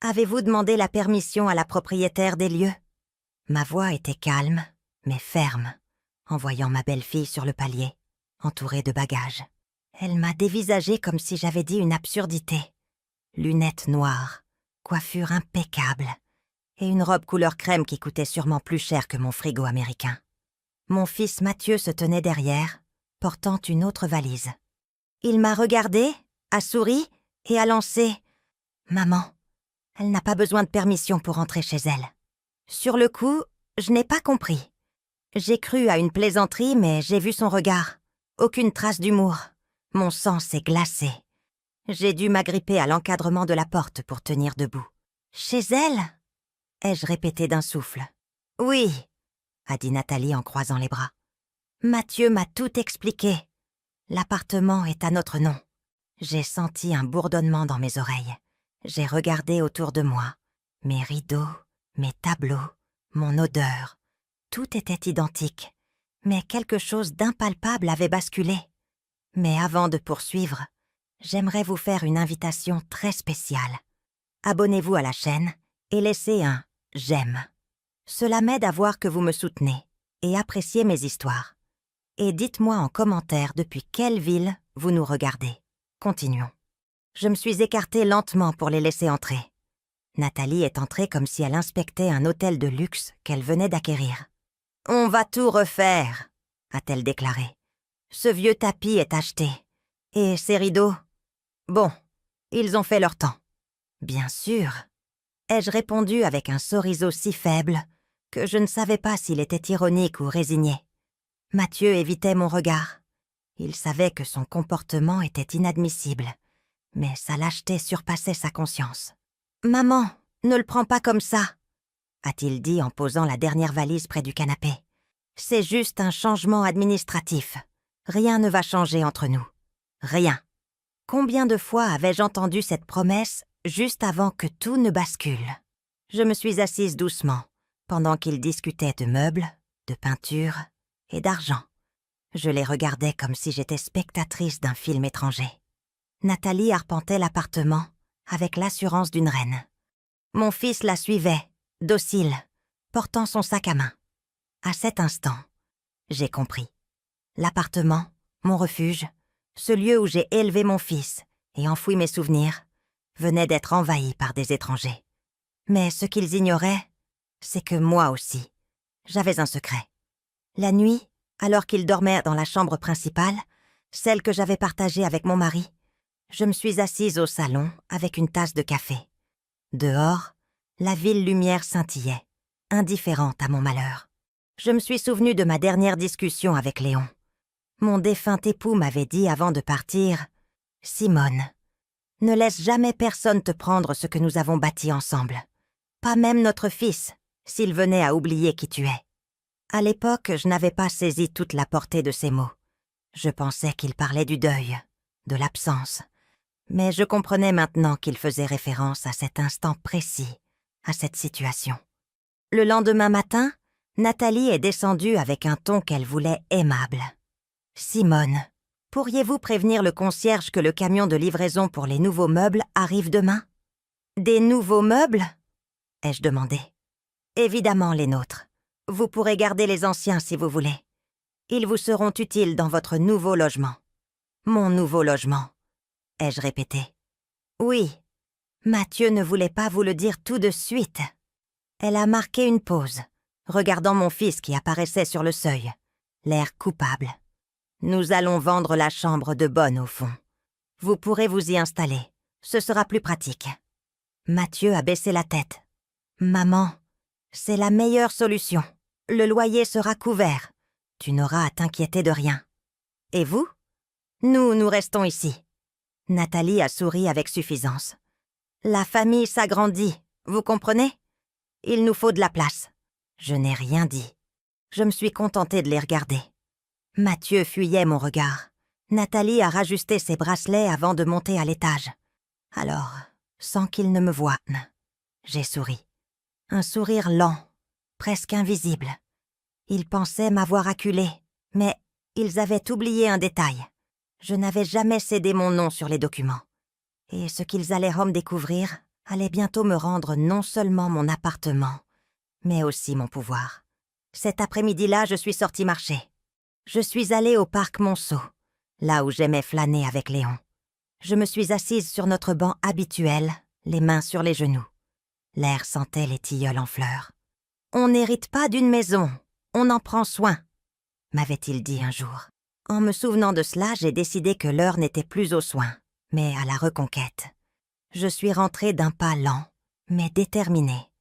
Avez-vous demandé la permission à la propriétaire des lieux ?» Ma voix était calme, mais ferme, en voyant ma belle-fille sur le palier, entourée de bagages. Elle m'a dévisagée comme si j'avais dit une absurdité. Lunettes noires, coiffure impeccable, et une robe couleur crème qui coûtait sûrement plus cher que mon frigo américain. Mon fils Mathieu se tenait derrière, portant une autre valise. Il m'a regardé, a souri et a lancé « Maman, elle n'a pas besoin de permission pour entrer chez elle. » Sur le coup, je n'ai pas compris. J'ai cru à une plaisanterie, mais j'ai vu son regard. Aucune trace d'humour. Mon sang s'est glacé. J'ai dû m'agripper à l'encadrement de la porte pour tenir debout. « Chez elle ?» ai-je répété d'un souffle. « Oui », a dit Nathalie en croisant les bras. « Mathieu m'a tout expliqué. L'appartement est à notre nom. » J'ai senti un bourdonnement dans mes oreilles. J'ai regardé autour de moi. Mes rideaux, mes tableaux, mon odeur. Tout était identique. Mais quelque chose d'impalpable avait basculé. Mais avant de poursuivre, j'aimerais vous faire une invitation très spéciale. Abonnez-vous à la chaîne et laissez un « j'aime ». Cela m'aide à voir que vous me soutenez et appréciez mes histoires. Et dites-moi en commentaire depuis quelle ville vous nous regardez. Continuons. Je me suis écartée lentement pour les laisser entrer. Nathalie est entrée comme si elle inspectait un hôtel de luxe qu'elle venait d'acquérir. « On va tout refaire », a-t-elle déclaré. « Ce vieux tapis est acheté. Et ces rideaux? Bon, ils ont fait leur temps. » « Bien sûr », ai-je répondu avec un souriseau si faible que je ne savais pas s'il était ironique ou résigné. Mathieu évitait mon regard. Il savait que son comportement était inadmissible, mais sa lâcheté surpassait sa conscience. « Maman, ne le prends pas comme ça », a-t-il dit en posant la dernière valise près du canapé. « C'est juste un changement administratif. Rien ne va changer entre nous. Rien. » Combien de fois avais-je entendu cette promesse juste avant que tout ne bascule? Je me suis assise doucement, pendant qu'ils discutaient de meubles, de peinture et d'argent. Je les regardais comme si j'étais spectatrice d'un film étranger. Nathalie arpentait l'appartement avec l'assurance d'une reine. Mon fils la suivait, docile, portant son sac à main. À cet instant, j'ai compris. L'appartement, mon refuge, ce lieu où j'ai élevé mon fils et enfoui mes souvenirs, venait d'être envahi par des étrangers. Mais ce qu'ils ignoraient, c'est que moi aussi, j'avais un secret. La nuit, alors qu'ils dormaient dans la chambre principale, celle que j'avais partagée avec mon mari, je me suis assise au salon avec une tasse de café. Dehors, la ville lumière scintillait, indifférente à mon malheur. Je me suis souvenue de ma dernière discussion avec Léon. Mon défunt époux m'avait dit avant de partir « Simone, ne laisse jamais personne te prendre ce que nous avons bâti ensemble. Pas même notre fils, s'il venait à oublier qui tu es. » À l'époque, je n'avais pas saisi toute la portée de ces mots. Je pensais qu'il parlait du deuil, de l'absence. Mais je comprenais maintenant qu'il faisait référence à cet instant précis, à cette situation. Le lendemain matin, Nathalie est descendue avec un ton qu'elle voulait aimable. « Simone, pourriez-vous prévenir le concierge que le camion de livraison pour les nouveaux meubles arrive demain ?»« Des nouveaux meubles ?» ai-je demandé. « Évidemment les nôtres. Vous pourrez garder les anciens si vous voulez. Ils vous seront utiles dans votre nouveau logement. »« Mon nouveau logement ?» ai-je répété. « Oui, Mathieu ne voulait pas vous le dire tout de suite. » Elle a marqué une pause, regardant mon fils qui apparaissait sur le seuil, l'air coupable. « Nous allons vendre la chambre de bonne au fond. Vous pourrez vous y installer. Ce sera plus pratique. » Mathieu a baissé la tête. « Maman, c'est la meilleure solution. Le loyer sera couvert. Tu n'auras à t'inquiéter de rien. Et vous ? Nous restons ici. » Nathalie a souri avec suffisance. « La famille s'agrandit, vous comprenez ? Il nous faut de la place. » Je n'ai rien dit. Je me suis contentée de les regarder. Mathieu fuyait mon regard. Nathalie a rajusté ses bracelets avant de monter à l'étage. Alors, sans qu'il ne me voie, j'ai souri. Un sourire lent, presque invisible. Ils pensaient m'avoir acculée, mais ils avaient oublié un détail. Je n'avais jamais cédé mon nom sur les documents. Et ce qu'ils allaient me découvrir allait bientôt me rendre non seulement mon appartement, mais aussi mon pouvoir. Cet après-midi-là, je suis sortie marcher. Je suis allée au parc Monceau, là où j'aimais flâner avec Léon. Je me suis assise sur notre banc habituel, les mains sur les genoux. L'air sentait les tilleuls en fleurs. « On n'hérite pas d'une maison, on en prend soin », m'avait-il dit un jour. En me souvenant de cela, j'ai décidé que l'heure n'était plus aux soins, mais à la reconquête. Je suis rentrée d'un pas lent, mais déterminée.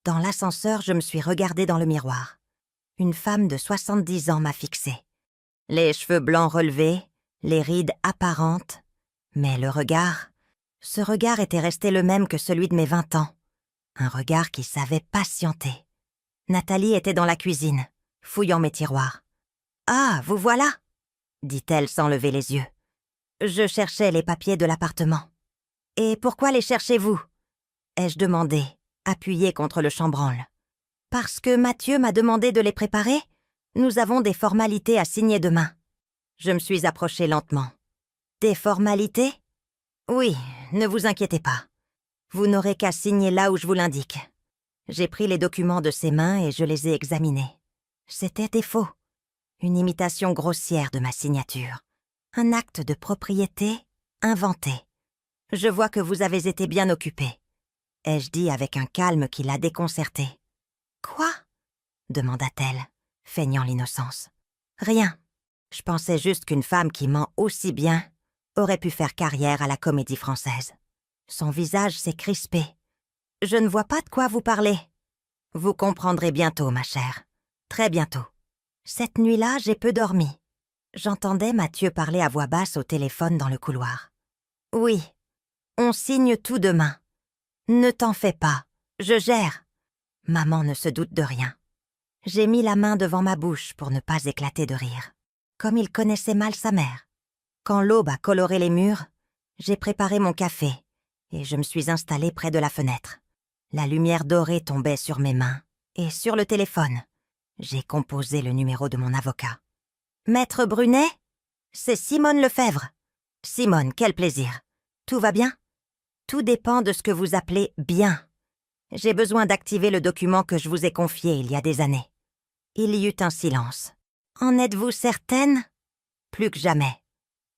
Dans l'ascenseur, je me suis regardée dans le miroir. Une femme de 70 ans m'a fixée. Les cheveux blancs relevés, les rides apparentes. Mais le regard, ce regard était resté le même que celui de mes 20 ans. Un regard qui savait patienter. Nathalie était dans la cuisine, fouillant mes tiroirs. « Ah, vous voilà !» dit-elle sans lever les yeux. Je cherchais les papiers de l'appartement. « Et pourquoi les cherchez-vous » ai-je demandé, appuyée contre le chambranle. « Parce que Mathieu m'a demandé de les préparer. Nous avons des formalités à signer demain. » Je me suis approchée lentement. « Des formalités ? Oui, ne vous inquiétez pas. Vous n'aurez qu'à signer là où je vous l'indique. » J'ai pris les documents de ses mains et je les ai examinés. C'étaient des faux. Une imitation grossière de ma signature. Un acte de propriété inventé. « Je vois que vous avez été bien occupé, » ai-je dit avec un calme qui l'a déconcertée. « Quoi » demanda-t-elle, feignant l'innocence. « Rien. Je pensais juste qu'une femme qui ment aussi bien aurait pu faire carrière à la Comédie Française. » Son visage s'est crispé. « Je ne vois pas de quoi vous parlez. » « Vous comprendrez bientôt, ma chère. Très bientôt. » Cette nuit-là, j'ai peu dormi. J'entendais Mathieu parler à voix basse au téléphone dans le couloir. « Oui, on signe tout demain. Ne t'en fais pas, je gère. » Maman ne se doute de rien. J'ai mis la main devant ma bouche pour ne pas éclater de rire. Comme il connaissait mal sa mère. Quand l'aube a coloré les murs, j'ai préparé mon café et je me suis installée près de la fenêtre. La lumière dorée tombait sur mes mains et sur le téléphone. J'ai composé le numéro de mon avocat. « Maître Brunet ? C'est Simone Lefebvre. »« Simone, quel plaisir. Tout va bien ? » ?»« Tout dépend de ce que vous appelez « bien ». J'ai besoin d'activer le document que je vous ai confié il y a des années. Il y eut un silence. « En êtes-vous certaine ? » Plus que jamais.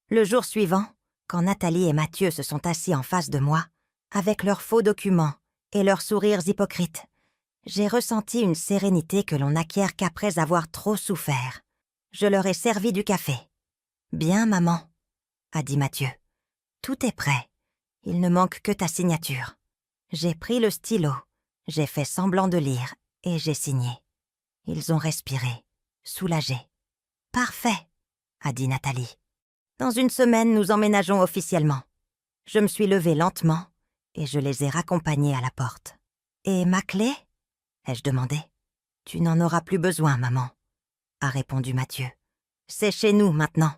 Le jour suivant, quand Nathalie et Mathieu se sont assis en face de moi, avec leurs faux documents et leurs sourires hypocrites, j'ai ressenti une sérénité que l'on n'acquiert qu'après avoir trop souffert. Je leur ai servi du café. « Bien, maman, » a dit Mathieu. « Tout est prêt. Il ne manque que ta signature. » J'ai pris le stylo, j'ai fait semblant de lire et j'ai signé. Ils ont respiré, soulagés. « Parfait, » a dit Nathalie. « Dans une semaine, nous emménageons officiellement. » Je me suis levée lentement et je les ai raccompagnés à la porte. « Et ma clé ?» ai-je demandé. « Tu n'en auras plus besoin, maman, » a répondu Mathieu. « C'est chez nous maintenant. »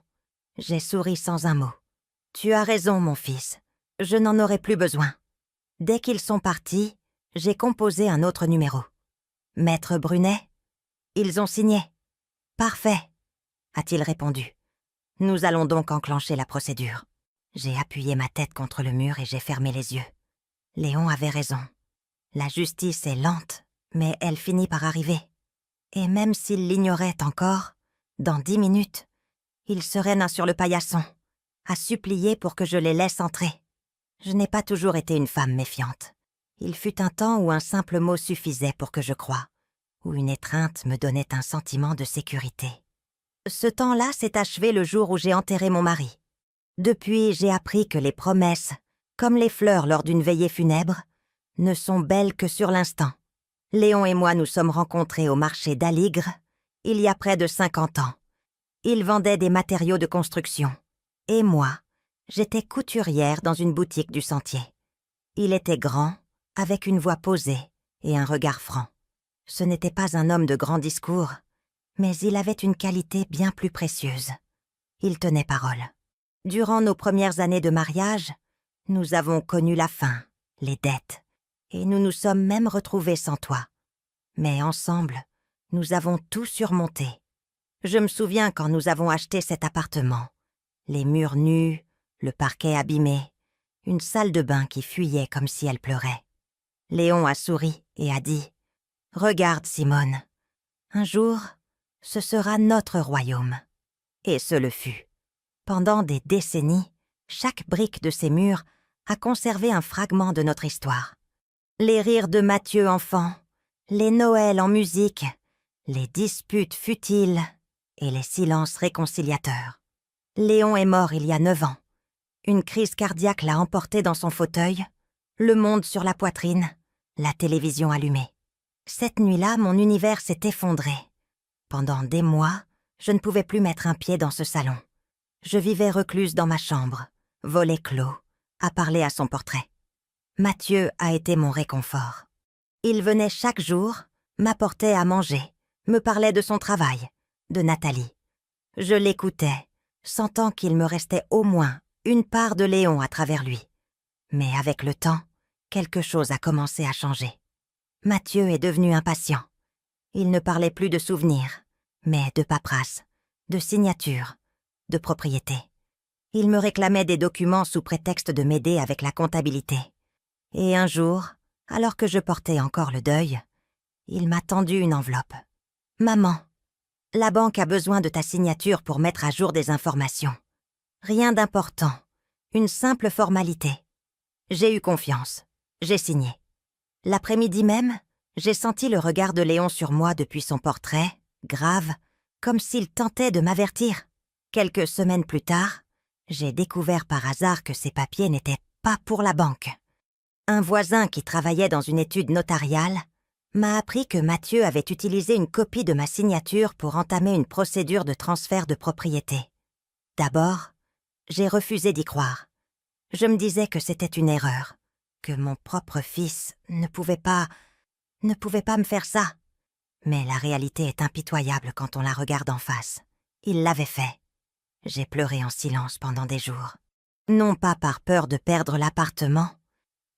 J'ai souri sans un mot. « Tu as raison, mon fils. Je n'en aurai plus besoin. » Dès qu'ils sont partis, j'ai composé un autre numéro. « Maître Brunet ?» Ils ont signé. « Parfait, » a-t-il répondu. « Nous allons donc enclencher la procédure. » J'ai appuyé ma tête contre le mur et j'ai fermé les yeux. Léon avait raison. La justice est lente, mais elle finit par arriver. Et même s'il l'ignorait encore, dans 10 minutes, il serait nain sur le paillasson, à supplier pour que je les laisse entrer. Je n'ai pas toujours été une femme méfiante. Il fut un temps où un simple mot suffisait pour que je croie, où une étreinte me donnait un sentiment de sécurité. Ce temps-là s'est achevé le jour où j'ai enterré mon mari. Depuis, j'ai appris que les promesses, comme les fleurs lors d'une veillée funèbre, ne sont belles que sur l'instant. Léon et moi nous sommes rencontrés au marché d'Aligre, il y a près de 50 ans. Il vendait des matériaux de construction. Et moi, j'étais couturière dans une boutique du Sentier. Il était grand, avec une voix posée et un regard franc. Ce n'était pas un homme de grand discours, mais il avait une qualité bien plus précieuse. Il tenait parole. Durant nos premières années de mariage, nous avons connu la faim, les dettes, et nous nous sommes même retrouvés sans toit. Mais ensemble, nous avons tout surmonté. Je me souviens quand nous avons acheté cet appartement. Les murs nus, le parquet abîmé. une salle de bain qui fuyait comme si elle pleurait. Léon a souri et a dit « Regarde, Simone, un jour, ce sera notre royaume. » Et ce le fut. Pendant des décennies, chaque brique de ces murs a conservé un fragment de notre histoire. Les rires de Mathieu enfant, les Noëls en musique, les disputes futiles et les silences réconciliateurs. Léon est mort il y a 9 ans. Une crise cardiaque l'a emporté dans son fauteuil, le monde sur la poitrine, la télévision allumée. Cette nuit-là, mon univers s'est effondré. Pendant des mois, je ne pouvais plus mettre un pied dans ce salon. Je vivais recluse dans ma chambre, volet clos, à parler à son portrait. Mathieu a été mon réconfort. Il venait chaque jour, m'apportait à manger, me parlait de son travail, de Nathalie. Je l'écoutais, sentant qu'il me restait au moins une part de Léon à travers lui. Mais avec le temps, quelque chose a commencé à changer. Mathieu est devenu impatient. Il ne parlait plus de souvenirs, mais de paperasse, de signature, de propriété. Il me réclamait des documents sous prétexte de m'aider avec la comptabilité. Et un jour, alors que je portais encore le deuil, il m'a tendu une enveloppe. « Maman, la banque a besoin de ta signature pour mettre à jour des informations. Rien d'important, une simple formalité. » J'ai eu confiance, j'ai signé. L'après-midi même, j'ai senti le regard de Léon sur moi depuis son portrait, grave, comme s'il tentait de m'avertir. Quelques semaines plus tard, j'ai découvert par hasard que ces papiers n'étaient pas pour la banque. Un voisin qui travaillait dans une étude notariale m'a appris que Mathieu avait utilisé une copie de ma signature pour entamer une procédure de transfert de propriété. D'abord, j'ai refusé d'y croire. Je me disais que c'était une erreur, que mon propre fils ne pouvait pas me faire ça. Mais la réalité est impitoyable quand on la regarde en face. Il l'avait fait. J'ai pleuré en silence pendant des jours. Non pas par peur de perdre l'appartement,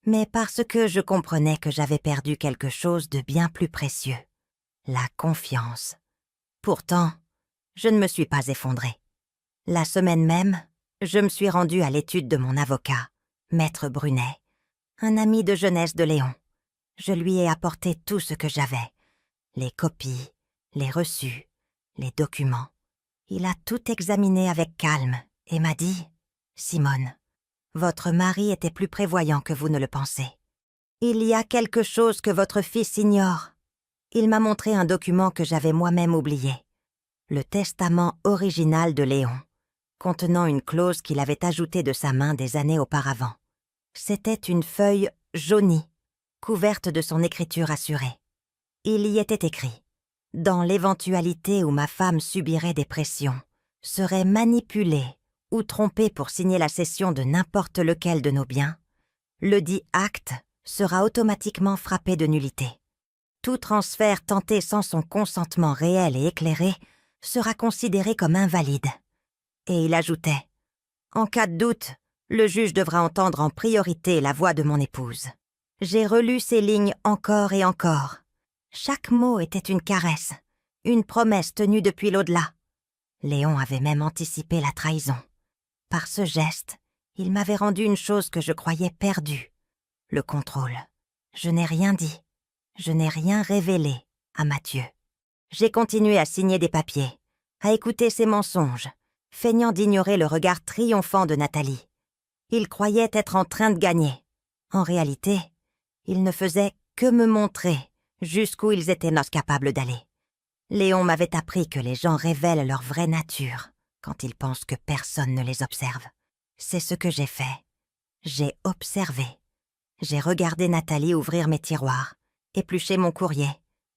mais parce que je comprenais que j'avais perdu quelque chose de bien plus précieux, la confiance. Pourtant, je ne me suis pas effondrée. La semaine même, je me suis rendue à l'étude de mon avocat, Maître Brunet, un ami de jeunesse de Léon. Je lui ai apporté tout ce que j'avais, les copies, les reçus, les documents. Il a tout examiné avec calme et m'a dit « Simone, votre mari était plus prévoyant que vous ne le pensez. Il y a quelque chose que votre fils ignore. » Il m'a montré un document que j'avais moi-même oublié, le testament original de Léon, contenant une clause qu'il avait ajoutée de sa main des années auparavant. C'était une feuille jaunie, couverte de son écriture assurée. Il y était écrit « Dans l'éventualité où ma femme subirait des pressions, serait manipulée ou trompée pour signer la cession de n'importe lequel de nos biens, le dit acte sera automatiquement frappé de nullité. Tout transfert tenté sans son consentement réel et éclairé sera considéré comme invalide. » Et il ajoutait « En cas de doute, le juge devra entendre en priorité la voix de mon épouse. » J'ai relu ces lignes encore et encore. Chaque mot était une caresse, une promesse tenue depuis l'au-delà. Léon avait même anticipé la trahison. Par ce geste, il m'avait rendu une chose que je croyais perdue, le contrôle. Je n'ai rien dit, je n'ai rien révélé à Mathieu. J'ai continué à signer des papiers, à écouter ses mensonges, feignant d'ignorer le regard triomphant de Nathalie. Il croyait être en train de gagner. En réalité, il ne faisait que me montrer jusqu'où ils étaient capables d'aller. Léon m'avait appris que les gens révèlent leur vraie nature quand ils pensent que personne ne les observe. C'est ce que j'ai fait. J'ai observé. J'ai regardé Nathalie ouvrir mes tiroirs, éplucher mon courrier,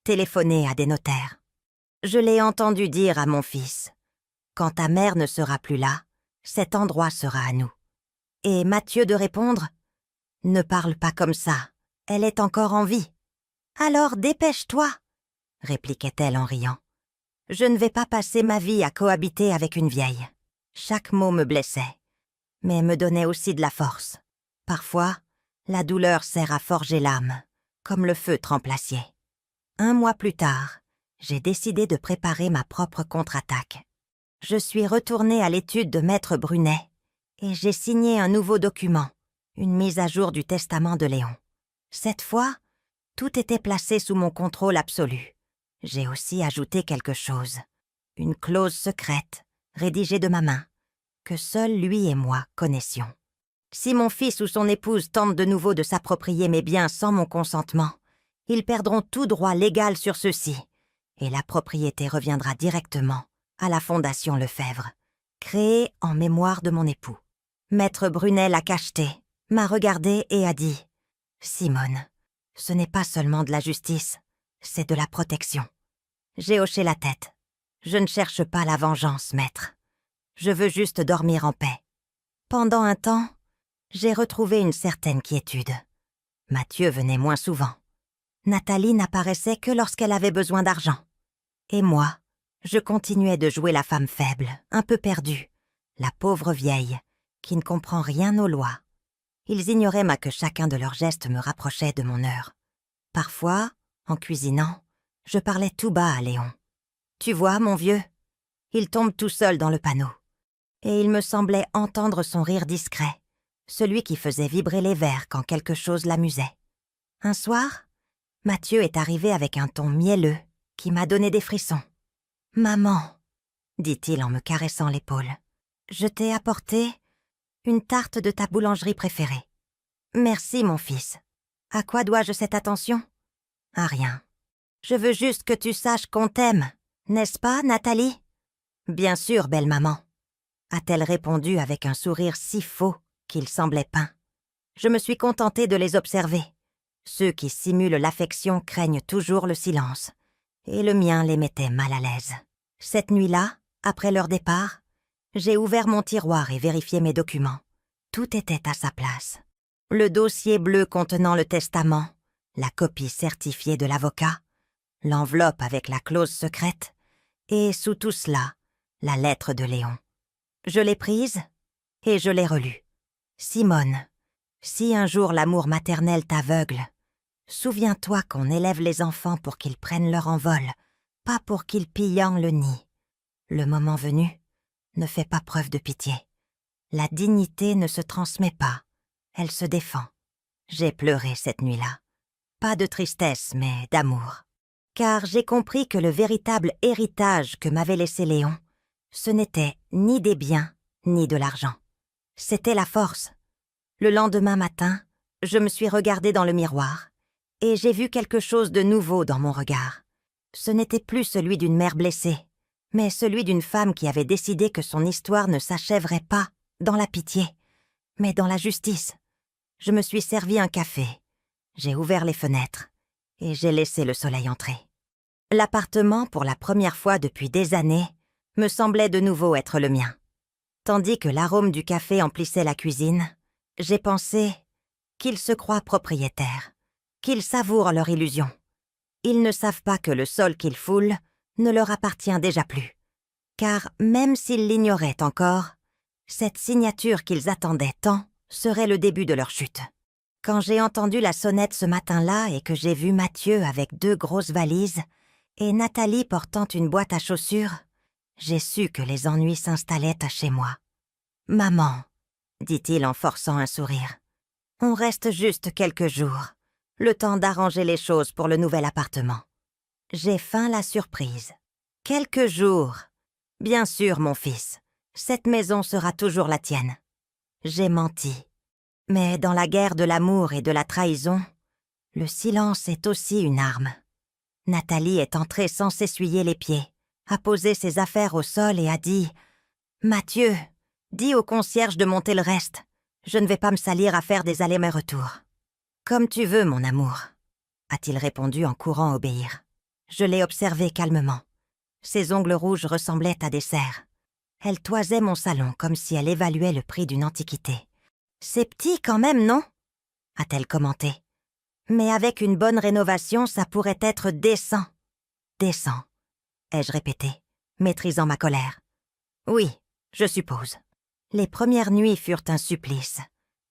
téléphoner à des notaires. Je l'ai entendu dire à mon fils « Quand ta mère ne sera plus là, cet endroit sera à nous. » Et Mathieu de répondre « Ne parle pas comme ça, elle est encore en vie. »« Alors dépêche-toi » répliquait-elle en riant. « Je ne vais pas passer ma vie à cohabiter avec une vieille. » Chaque mot me blessait, mais me donnait aussi de la force. Parfois, la douleur sert à forger l'âme, comme le feu trempe l'acier. 1 mois plus tard, j'ai décidé de préparer ma propre contre-attaque. Je suis retournée à l'étude de Maître Brunet et j'ai signé un nouveau document, Une mise à jour du testament de Léon. Cette fois, tout était placé sous mon contrôle absolu. J'ai aussi ajouté quelque chose. Une clause secrète, rédigée de ma main, que seuls lui et moi connaissions. Si mon fils ou son épouse tentent de nouveau de s'approprier mes biens sans mon consentement, ils perdront tout droit légal sur ceux-ci, et la propriété reviendra directement à la Fondation Lefebvre, créée en mémoire de mon époux. Maître Brunel a cacheté, m'a regardé et a dit « Simone, ce n'est pas seulement de la justice, c'est de la protection. » J'ai hoché la tête. Je ne cherche pas la vengeance, maître. Je veux juste dormir en paix. Pendant un temps, j'ai retrouvé une certaine quiétude. Mathieu venait moins souvent. Nathalie n'apparaissait que lorsqu'elle avait besoin d'argent. Et moi, je continuais de jouer la femme faible, un peu perdue, la pauvre vieille, qui ne comprend rien aux lois. Ils ignoraient que chacun de leurs gestes me rapprochait de mon heure. Parfois, en cuisinant, je parlais tout bas à Léon. « Tu vois, mon vieux, il tombe tout seul dans le panneau. » Et il me semblait entendre son rire discret, celui qui faisait vibrer les verres quand quelque chose l'amusait. Un soir, Mathieu est arrivé avec un ton mielleux qui m'a donné des frissons. « Maman, » dit-il en me caressant l'épaule, « je t'ai apporté une tarte de ta boulangerie préférée. »« Merci, mon fils. À quoi dois-je cette attention ? » ?»« À rien. Je veux juste que tu saches qu'on t'aime, n'est-ce pas, Nathalie ? » ?»« Bien sûr, belle maman. » a-t-elle répondu avec un sourire si faux qu'il semblait peint. Je me suis contentée de les observer. Ceux qui simulent l'affection craignent toujours le silence, et le mien les mettait mal à l'aise. Cette nuit-là, après leur départ, j'ai ouvert mon tiroir et vérifié mes documents. Tout était à sa place. Le dossier bleu contenant le testament, la copie certifiée de l'avocat, l'enveloppe avec la clause secrète, et sous tout cela, la lettre de Léon. Je l'ai prise et je l'ai relue. « Simone, si un jour l'amour maternel t'aveugle, souviens-toi qu'on élève les enfants pour qu'ils prennent leur envol, pas pour qu'ils pillant le nid. Le moment venu, ne fais pas preuve de pitié. La dignité ne se transmet pas, elle se défend. » J'ai pleuré cette nuit-là. Pas de tristesse, mais d'amour. Car j'ai compris que le véritable héritage que m'avait laissé Léon, ce n'était ni des biens, ni de l'argent. C'était la force. Le lendemain matin, je me suis regardée dans le miroir et j'ai vu quelque chose de nouveau dans mon regard. Ce n'était plus celui d'une mère blessée, mais celui d'une femme qui avait décidé que son histoire ne s'achèverait pas dans la pitié, mais dans la justice. Je me suis servi un café, j'ai ouvert les fenêtres et j'ai laissé le soleil entrer. L'appartement, pour la première fois depuis des années, me semblait de nouveau être le mien. Tandis que l'arôme du café emplissait la cuisine, j'ai pensé qu'ils se croient propriétaires, qu'ils savourent leur illusion. Ils ne savent pas que le sol qu'ils foulent ne leur appartient déjà plus. Car même s'ils l'ignoraient encore, cette signature qu'ils attendaient tant serait le début de leur chute. Quand j'ai entendu la sonnette ce matin-là et que j'ai vu Mathieu avec 2 grosses valises et Nathalie portant une boîte à chaussures, j'ai su que les ennuis s'installaient chez moi. « Maman, » dit-il en forçant un sourire, « on reste juste quelques jours, le temps d'arranger les choses pour le nouvel appartement. » J'ai feint la surprise. « Quelques jours. Bien sûr, mon fils, cette maison sera toujours la tienne. » J'ai menti. Mais dans la guerre de l'amour et de la trahison, le silence est aussi une arme. Nathalie est entrée sans s'essuyer les pieds, a posé ses affaires au sol et a dit « Mathieu, dis au concierge de monter le reste. Je ne vais pas me salir à faire des allers-retours. »« Comme tu veux, mon amour, » a-t-il répondu en courant obéir. Je l'ai observé calmement. Ses ongles rouges ressemblaient à des cerfs. Elle toisait mon salon comme si elle évaluait le prix d'une antiquité. « C'est petit quand même, non ?» a-t-elle commenté. « Mais avec une bonne rénovation, ça pourrait être décent. »« Décent », ai-je répété, maîtrisant ma colère. « Oui, je suppose. » Les premières nuits furent un supplice.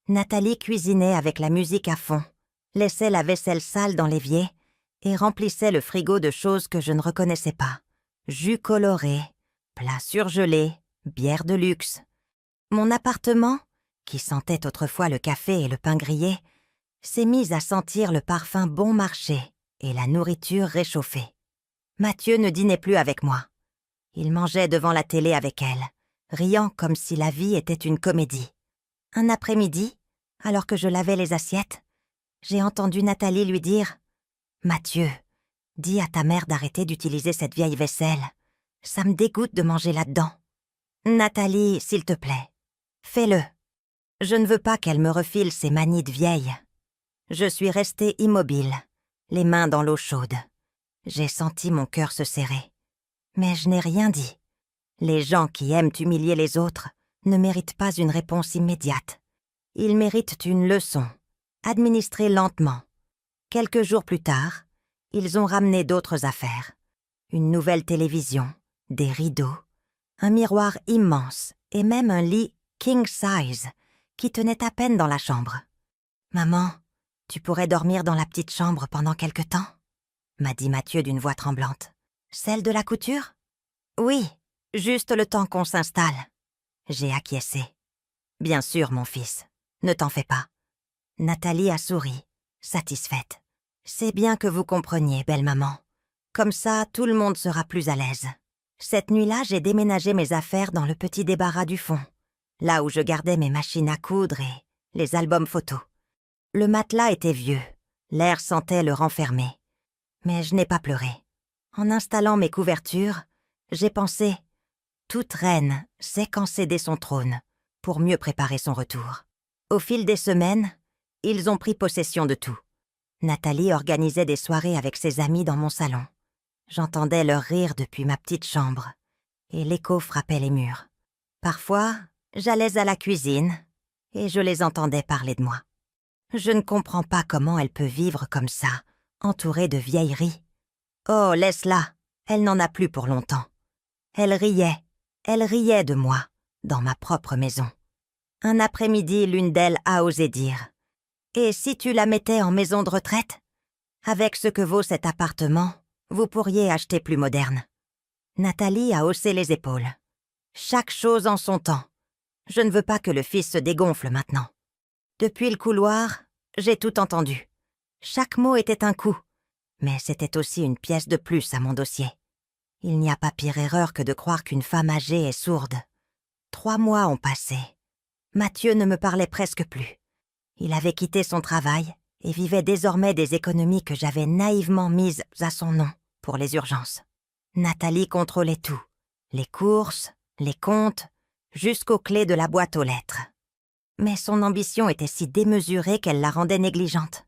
Nathalie cuisinait avec la musique à fond, laissait la vaisselle sale dans l'évier et remplissait le frigo de choses que je ne reconnaissais pas. Jus coloré, plats surgelés, bière de luxe. Mon appartement, qui sentait autrefois le café et le pain grillé, s'est mise à sentir le parfum bon marché et la nourriture réchauffée. Mathieu ne dînait plus avec moi. Il mangeait devant la télé avec elle, riant comme si la vie était une comédie. Un après-midi, alors que je lavais les assiettes, j'ai entendu Nathalie lui dire « Mathieu, dis à ta mère d'arrêter d'utiliser cette vieille vaisselle. Ça me dégoûte de manger là-dedans. Nathalie, s'il te plaît, fais-le. Je ne veux pas qu'elle me refile ses manies de vieille. » Je suis restée immobile, les mains dans l'eau chaude. J'ai senti mon cœur se serrer. Mais je n'ai rien dit. Les gens qui aiment humilier les autres ne méritent pas une réponse immédiate. Ils méritent une leçon, administrée lentement. Quelques jours plus tard, ils ont ramené d'autres affaires. Une nouvelle télévision, des rideaux, un miroir immense et même un lit king size qui tenait à peine dans la chambre. « Maman, tu pourrais dormir dans la petite chambre pendant quelque temps ?» m'a dit Mathieu d'une voix tremblante. « Celle de la couture ?»« Oui, juste le temps qu'on s'installe. » J'ai acquiescé. « Bien sûr, mon fils, ne t'en fais pas. » Nathalie a souri, satisfaite. « C'est bien que vous compreniez, belle maman. Comme ça, tout le monde sera plus à l'aise. » Cette nuit-là, j'ai déménagé mes affaires dans le petit débarras du fond, là où je gardais mes machines à coudre et les albums photos. Le matelas était vieux, l'air sentait le renfermer. Mais je n'ai pas pleuré. En installant mes couvertures, j'ai pensé « Toute reine sait quand céder son trône pour mieux préparer son retour. » Au fil des semaines, ils ont pris possession de tout. Nathalie organisait des soirées avec ses amis dans mon salon. J'entendais leur rire depuis ma petite chambre, et l'écho frappait les murs. Parfois, j'allais à la cuisine, et je les entendais parler de moi. Je ne comprends pas comment elle peut vivre comme ça, entourée de vieilleries. Oh, laisse-la, elle n'en a plus pour longtemps. Elle riait de moi, dans ma propre maison. Un après-midi, l'une d'elles a osé dire « Et si tu la mettais en maison de retraite? Avec ce que vaut cet appartement, vous pourriez acheter plus moderne. » Nathalie a haussé les épaules. « Chaque chose en son temps. Je ne veux pas que le fils se dégonfle maintenant. » Depuis le couloir, j'ai tout entendu. Chaque mot était un coup, mais c'était aussi une pièce de plus à mon dossier. Il n'y a pas pire erreur que de croire qu'une femme âgée est sourde. 3 mois ont passé. Mathieu ne me parlait presque plus. Il avait quitté son travail et vivait désormais des économies que j'avais naïvement mises à son nom pour les urgences. Nathalie contrôlait tout, les courses, les comptes, jusqu'aux clés de la boîte aux lettres. Mais son ambition était si démesurée qu'elle la rendait négligente.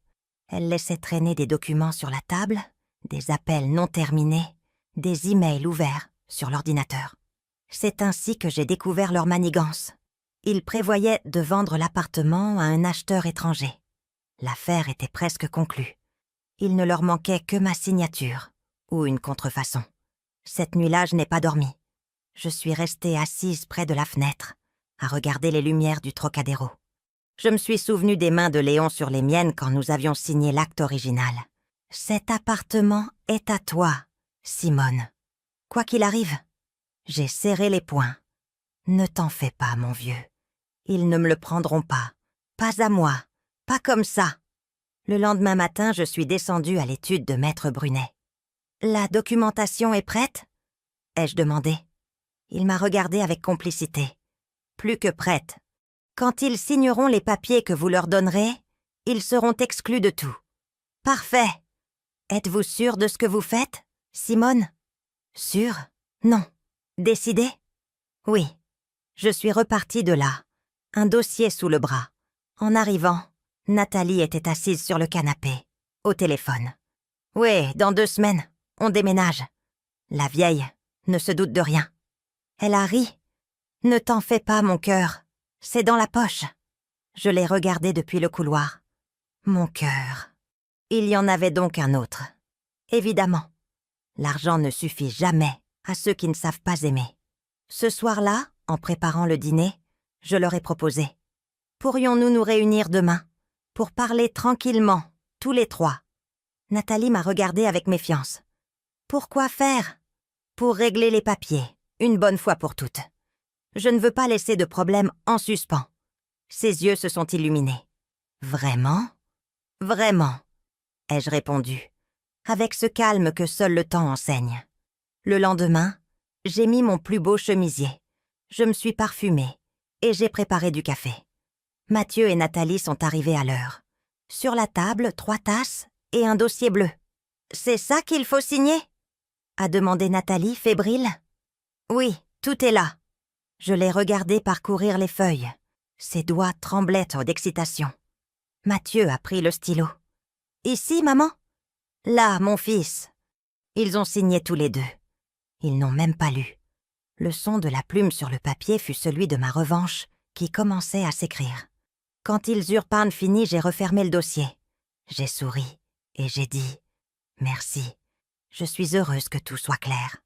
Elle laissait traîner des documents sur la table, des appels non terminés, des emails ouverts sur l'ordinateur. C'est ainsi que j'ai découvert leur manigance. Ils prévoyaient de vendre l'appartement à un acheteur étranger. L'affaire était presque conclue. Il ne leur manquait que ma signature ou une contrefaçon. Cette nuit-là, je n'ai pas dormi. Je suis restée assise près de la fenêtre, à regarder les lumières du Trocadéro. Je me suis souvenue des mains de Léon sur les miennes quand nous avions signé l'acte original. « Cet appartement est à toi, Simone. Quoi qu'il arrive. » J'ai serré les poings. « Ne t'en fais pas, mon vieux. Ils ne me le prendront pas. Pas à moi. Pas comme ça. » Le lendemain matin, je suis descendue à l'étude de Maître Brunet. « La documentation est prête ?» ai-je demandé. Il m'a regardée avec complicité. « Plus que prête. Quand ils signeront les papiers que vous leur donnerez, ils seront exclus de tout. »« Parfait. Êtes-vous sûr de ce que vous faites, Simone ?»« Sûr? Non. Décidé? Oui. » Je suis repartie de là, un dossier sous le bras. En arrivant, Nathalie était assise sur le canapé, au téléphone. « Oui, dans 2 semaines, on déménage. » La vieille ne se doute de rien. Elle a ri. « Ne t'en fais pas, mon cœur. C'est dans la poche. » Je l'ai regardée depuis le couloir. Mon cœur. Il y en avait donc un autre. Évidemment. L'argent ne suffit jamais à ceux qui ne savent pas aimer. Ce soir-là, en préparant le dîner, je leur ai proposé. Pourrions-nous nous réunir demain pour parler tranquillement, tous les 3? Nathalie m'a regardée avec méfiance. Pourquoi faire? Pour régler les papiers, une bonne fois pour toutes. Je ne veux pas laisser de problème en suspens. Ses yeux se sont illuminés. « Vraiment ? Vraiment ?» ai-je répondu, avec ce calme que seul le temps enseigne. Le lendemain, j'ai mis mon plus beau chemisier. Je me suis parfumée et j'ai préparé du café. Mathieu et Nathalie sont arrivés à l'heure. Sur la table, 3 tasses et un dossier bleu. « C'est ça qu'il faut signer ?» a demandé Nathalie, fébrile. « Oui, tout est là. » Je l'ai regardé parcourir les feuilles. Ses doigts tremblaient d'excitation. Mathieu a pris le stylo. « Ici, maman ?»« Là, mon fils. » Ils ont signé tous les deux. Ils n'ont même pas lu. Le son de la plume sur le papier fut celui de ma revanche qui commençait à s'écrire. Quand ils eurent peine fini, j'ai refermé le dossier. J'ai souri et j'ai dit « Merci. Je suis heureuse que tout soit clair. »«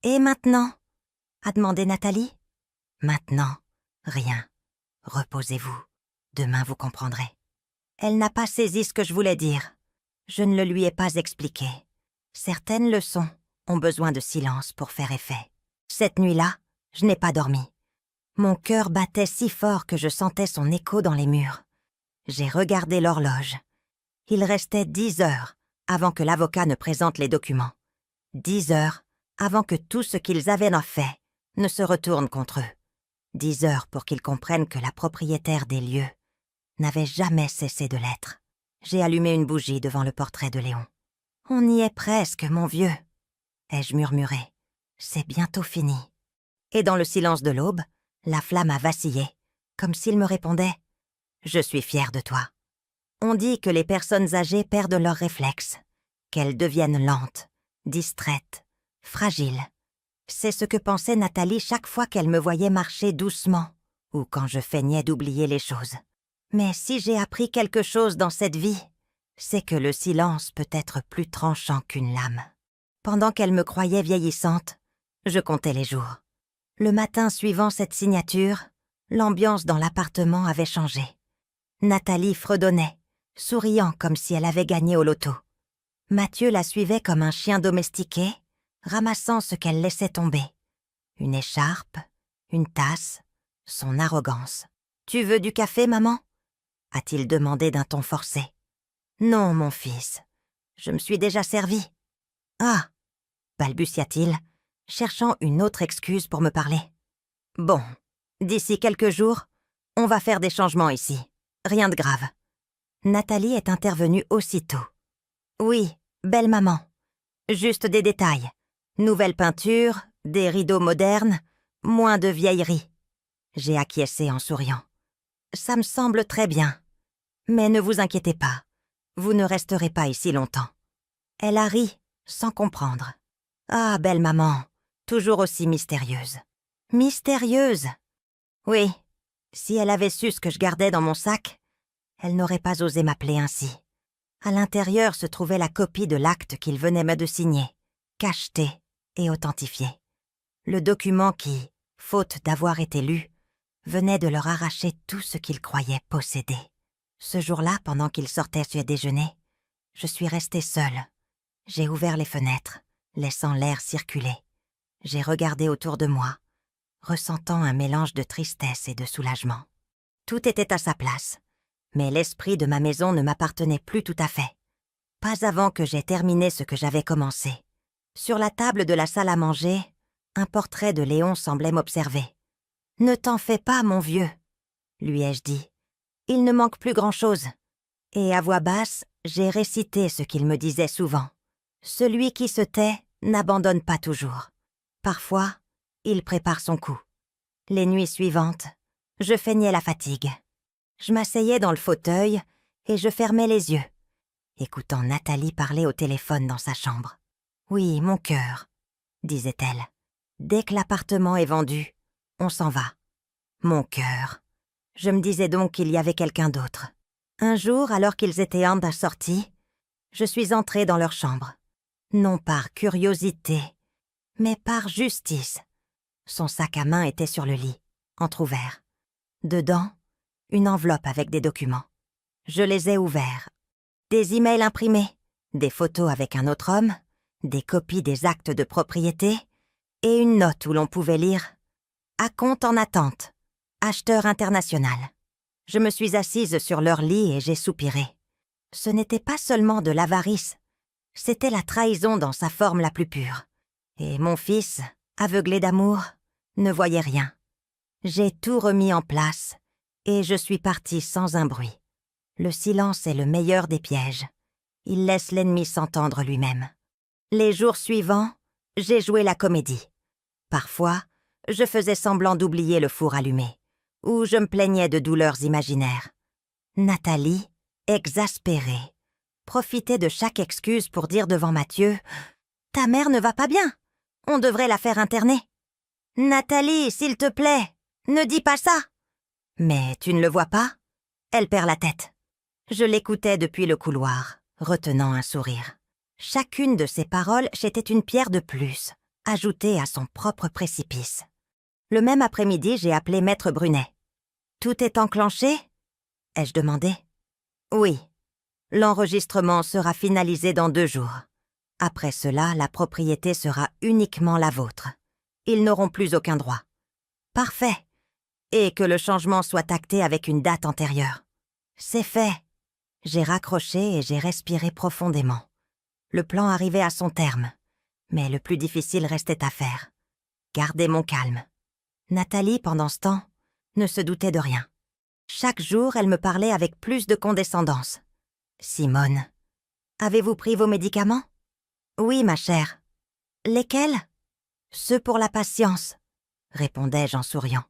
Et maintenant ?» a demandé Nathalie. « Maintenant, rien. Reposez-vous. Demain, vous comprendrez. » Elle n'a pas saisi ce que je voulais dire. Je ne le lui ai pas expliqué. Certaines leçons ont besoin de silence pour faire effet. Cette nuit-là, je n'ai pas dormi. Mon cœur battait si fort que je sentais son écho dans les murs. J'ai regardé l'horloge. Il restait 10 heures avant que l'avocat ne présente les documents. 10 heures avant que tout ce qu'ils avaient fait ne se retourne contre eux. 10 heures pour qu'ils comprennent que la propriétaire des lieux n'avait jamais cessé de l'être. J'ai allumé une bougie devant le portrait de Léon. « On y est presque, mon vieux », ai-je murmuré. « C'est bientôt fini. » Et dans le silence de l'aube, la flamme a vacillé, comme s'il me répondait « Je suis fière de toi. » On dit que les personnes âgées perdent leurs réflexes, qu'elles deviennent lentes, distraites, fragiles. C'est ce que pensait Nathalie chaque fois qu'elle me voyait marcher doucement ou quand je feignais d'oublier les choses. Mais si j'ai appris quelque chose dans cette vie, c'est que le silence peut être plus tranchant qu'une lame. Pendant qu'elle me croyait vieillissante, je comptais les jours. Le matin suivant cette signature, l'ambiance dans l'appartement avait changé. Nathalie fredonnait, souriant comme si elle avait gagné au loto. Mathieu la suivait comme un chien domestiqué, ramassant ce qu'elle laissait tomber. Une écharpe, une tasse, son arrogance. « Tu veux du café, maman ?» a-t-il demandé d'un ton forcé. « Non, mon fils, je me suis déjà servi. »« Ah !» balbutia-t-il, cherchant une autre excuse pour me parler. « Bon, d'ici quelques jours, on va faire des changements ici. Rien de grave. » Nathalie est intervenue aussitôt. « Oui, belle maman. Juste des détails. Nouvelle peinture, des rideaux modernes, moins de vieilleries. » J'ai acquiescé en souriant. « Ça me semble très bien. Mais ne vous inquiétez pas, vous ne resterez pas ici longtemps. » Elle a ri, sans comprendre. « Ah, belle maman, toujours aussi mystérieuse. »« Mystérieuse ?» Oui, si elle avait su ce que je gardais dans mon sac, elle n'aurait pas osé m'appeler ainsi. À l'intérieur se trouvait la copie de l'acte qu'il venait de signer, cacheté et authentifié. Le document qui, faute d'avoir été lu, venait de leur arracher tout ce qu'ils croyaient posséder. Ce jour-là, pendant qu'ils sortaient se déjeuner, je suis restée seule. J'ai ouvert les fenêtres, laissant l'air circuler. J'ai regardé autour de moi, ressentant un mélange de tristesse et de soulagement. Tout était à sa place, mais l'esprit de ma maison ne m'appartenait plus tout à fait. Pas avant que j'aie terminé ce que j'avais commencé. Sur la table de la salle à manger, un portrait de Léon semblait m'observer. « Ne t'en fais pas, mon vieux, » lui ai-je dit. « Il ne manque plus grand-chose. » Et à voix basse, j'ai récité ce qu'il me disait souvent. « Celui qui se tait n'abandonne pas toujours. Parfois, il prépare son coup. » Les nuits suivantes, je feignais la fatigue. Je m'asseyais dans le fauteuil et je fermais les yeux, écoutant Nathalie parler au téléphone dans sa chambre. « Oui, mon cœur, » disait-elle. « Dès que l'appartement est vendu, on s'en va. » Mon cœur. Je me disais donc qu'il y avait quelqu'un d'autre. Un jour, alors qu'ils étaient en sortie, je suis entrée dans leur chambre. Non par curiosité, mais par justice. Son sac à main était sur le lit, entrouvert. Dedans, une enveloppe avec des documents. Je les ai ouverts. Des emails imprimés, des photos avec un autre homme, des copies des actes de propriété et une note où l'on pouvait lire « À compte en attente, acheteur international ». Je me suis assise sur leur lit et j'ai soupiré. Ce n'était pas seulement de l'avarice, c'était la trahison dans sa forme la plus pure. Et mon fils, aveuglé d'amour, ne voyait rien. J'ai tout remis en place et je suis partie sans un bruit. Le silence est le meilleur des pièges. Il laisse l'ennemi s'entendre lui-même. Les jours suivants, j'ai joué la comédie. Parfois, je faisais semblant d'oublier le four allumé, ou je me plaignais de douleurs imaginaires. Nathalie, exaspérée, profitait de chaque excuse pour dire devant Mathieu « Ta mère ne va pas bien, on devrait la faire interner. »« Nathalie, s'il te plaît, ne dis pas ça !»« Mais tu ne le vois pas ? Elle perd la tête. » Je l'écoutais depuis le couloir, retenant un sourire. Chacune de ses paroles était une pierre de plus, ajoutée à son propre précipice. Le même après-midi, j'ai appelé Maître Brunet. « Tout est enclenché ?» ai-je demandé. « Oui. L'enregistrement sera finalisé dans 2 jours. Après cela, la propriété sera uniquement la vôtre. Ils n'auront plus aucun droit. »« Parfait. Et que le changement soit acté avec une date antérieure. »« C'est fait. » J'ai raccroché et j'ai respiré profondément. Le plan arrivait à son terme, mais le plus difficile restait à faire. Garder mon calme. Nathalie, pendant ce temps, ne se doutait de rien. Chaque jour, elle me parlait avec plus de condescendance. « Simone, avez-vous pris vos médicaments ?»« Oui, ma chère. »« Lesquels ?»« Ceux pour la patience, » répondais-je en souriant.